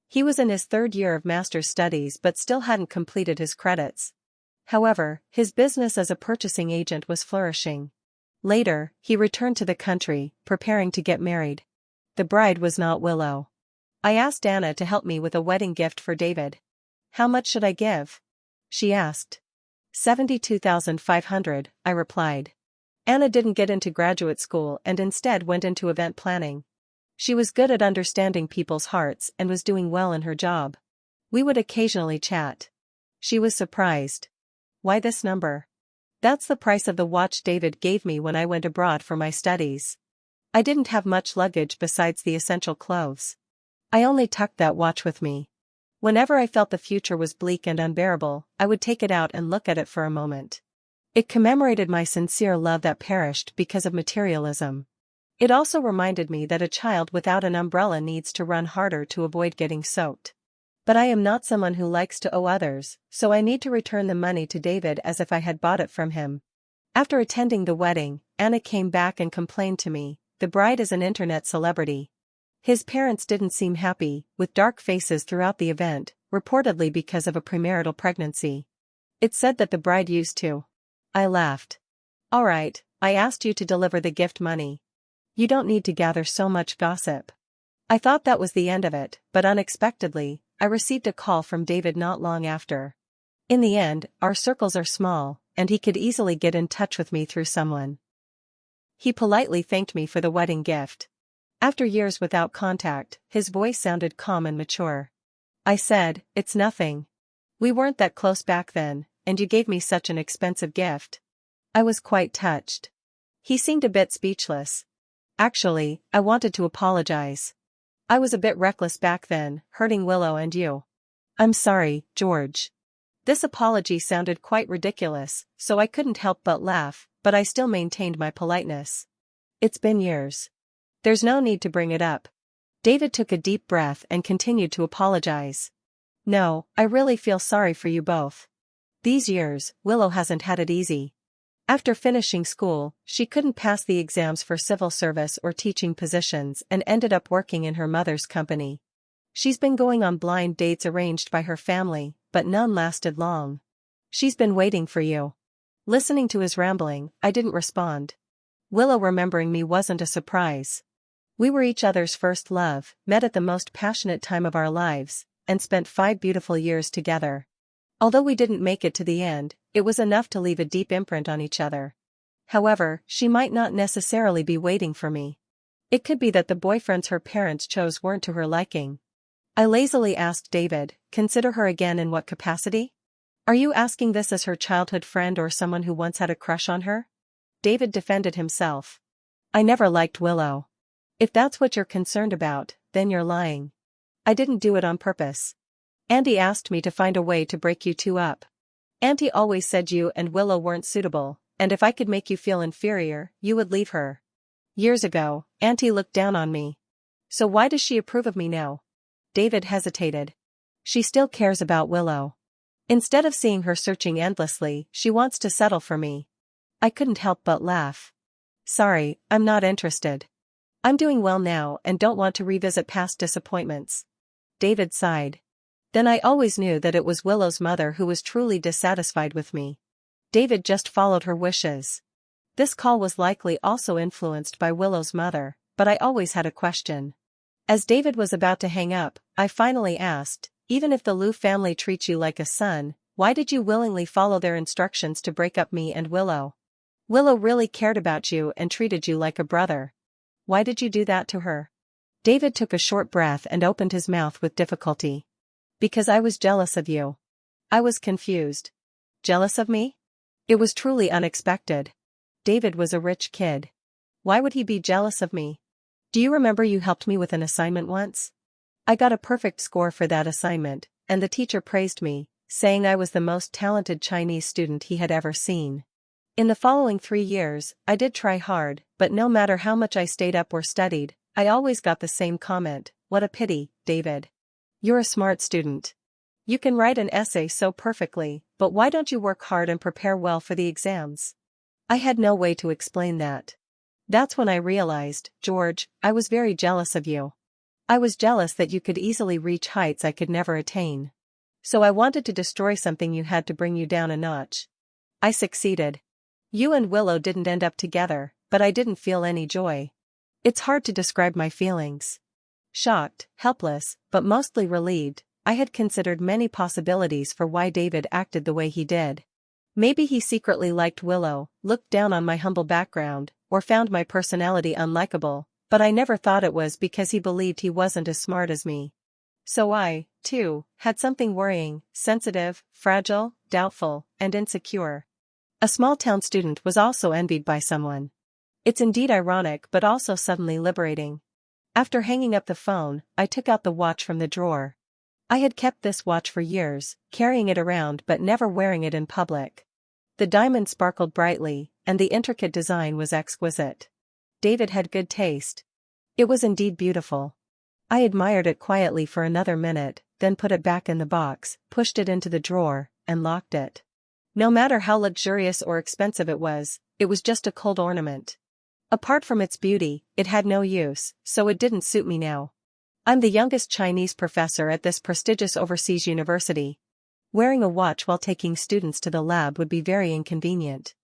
He was in his 3rd year of master's studies but still hadn't completed his credits. However, his business as a purchasing agent was flourishing. Later, he returned to the country, preparing to get married. The bride was not Willow. I asked Anna to help me with a wedding gift for David. How much should I give? She asked. 72,500, I replied. Anna didn't get into graduate school and instead went into event planning. She was good at understanding people's hearts and was doing well in her job. We would occasionally chat. She was surprised. Why this number? That's the price of the watch David gave me when I went abroad for my studies. I didn't have much luggage besides the essential clothes. I only tucked that watch with me. Whenever I felt the future was bleak and unbearable, I would take it out and look at it for a moment. It commemorated my sincere love that perished because of materialism. It also reminded me that a child without an umbrella needs to run harder to avoid getting soaked. But I am not someone who likes to owe others, so I need to return the money to David as if I had bought it from him. After attending the wedding, Anna came back and complained to me, the bride is an internet celebrity. His parents didn't seem happy, with dark faces throughout the event, reportedly because of a premarital pregnancy. It said that the bride used to. I laughed. All right, I asked you to deliver the gift money. You don't need to gather so much gossip. I thought that was the end of it, but unexpectedly, I received a call from David not long after. In the end, our circles are small, and he could easily get in touch with me through someone. He politely thanked me for the wedding gift. After years without contact, his voice sounded calm and mature. I said, it's nothing. We weren't that close back then, and you gave me such an expensive gift. I was quite touched. He seemed a bit speechless. Actually, I wanted to apologize. I was a bit reckless back then, hurting Willow and you. I'm sorry, George. This apology sounded quite ridiculous, so I couldn't help but laugh, but I still maintained my politeness. It's been years. There's no need to bring it up. David took a deep breath and continued to apologize. No, I really feel sorry for you both. These years, Willow hasn't had it easy. After finishing school, she couldn't pass the exams for civil service or teaching positions and ended up working in her mother's company. She's been going on blind dates arranged by her family, but none lasted long. She's been waiting for you. Listening to his rambling, I didn't respond. Willow remembering me wasn't a surprise. We were each other's first love, met at the most passionate time of our lives, and spent 5 beautiful years together. Although we didn't make it to the end, it was enough to leave a deep imprint on each other. However, she might not necessarily be waiting for me. It could be that the boyfriends her parents chose weren't to her liking. I lazily asked David, consider her again in what capacity? Are you asking this as her childhood friend or someone who once had a crush on her? David defended himself. I never liked Willow. If that's what you're concerned about, then you're lying. I didn't do it on purpose. Auntie asked me to find a way to break you two up. Auntie always said you and Willow weren't suitable, and if I could make you feel inferior, you would leave her. Years ago, Auntie looked down on me. So why does she approve of me now? David hesitated. She still cares about Willow. Instead of seeing her searching endlessly, she wants to settle for me. I couldn't help but laugh. Sorry, I'm not interested. I'm doing well now and don't want to revisit past disappointments. David sighed. Then I always knew that it was Willow's mother who was truly dissatisfied with me. David just followed her wishes. This call was likely also influenced by Willow's mother, but I always had a question. As David was about to hang up, I finally asked, even if the Liu family treats you like a son, why did you willingly follow their instructions to break up me and Willow? Willow really cared about you and treated you like a brother. Why did you do that to her? David took a short breath and opened his mouth with difficulty. Because I was jealous of you. I was confused. Jealous of me? It was truly unexpected. David was a rich kid. Why would he be jealous of me? Do you remember you helped me with an assignment once? I got a perfect score for that assignment, and the teacher praised me, saying I was the most talented Chinese student he had ever seen. In the following 3 years, I did try hard, but no matter how much I stayed up or studied, I always got the same comment, "What a pity, David. You're a smart student. You can write an essay so perfectly, but why don't you work hard and prepare well for the exams?" I had no way to explain that. That's when I realized, George, I was very jealous of you. I was jealous that you could easily reach heights I could never attain. So I wanted to destroy something you had to bring you down a notch. I succeeded. You and Willow didn't end up together, but I didn't feel any joy. It's hard to describe my feelings. Shocked, helpless, but mostly relieved. I had considered many possibilities for why David acted the way he did. Maybe he secretly liked Willow, looked down on my humble background, or found my personality unlikable, but I never thought it was because he believed he wasn't as smart as me. So I, too, had something worrying, sensitive, fragile, doubtful, and insecure. A small-town student was also envied by someone. It's indeed ironic but also suddenly liberating. After hanging up the phone, I took out the watch from the drawer. I had kept this watch for years, carrying it around but never wearing it in public. The diamond sparkled brightly, and the intricate design was exquisite. David had good taste. It was indeed beautiful. I admired it quietly for another minute, then put it back in the box, pushed it into the drawer, and locked it. No matter how luxurious or expensive it was just a cold ornament. Apart from its beauty, it had no use, so it didn't suit me now. I'm the youngest Chinese professor at this prestigious overseas university. Wearing a watch while taking students to the lab would be very inconvenient.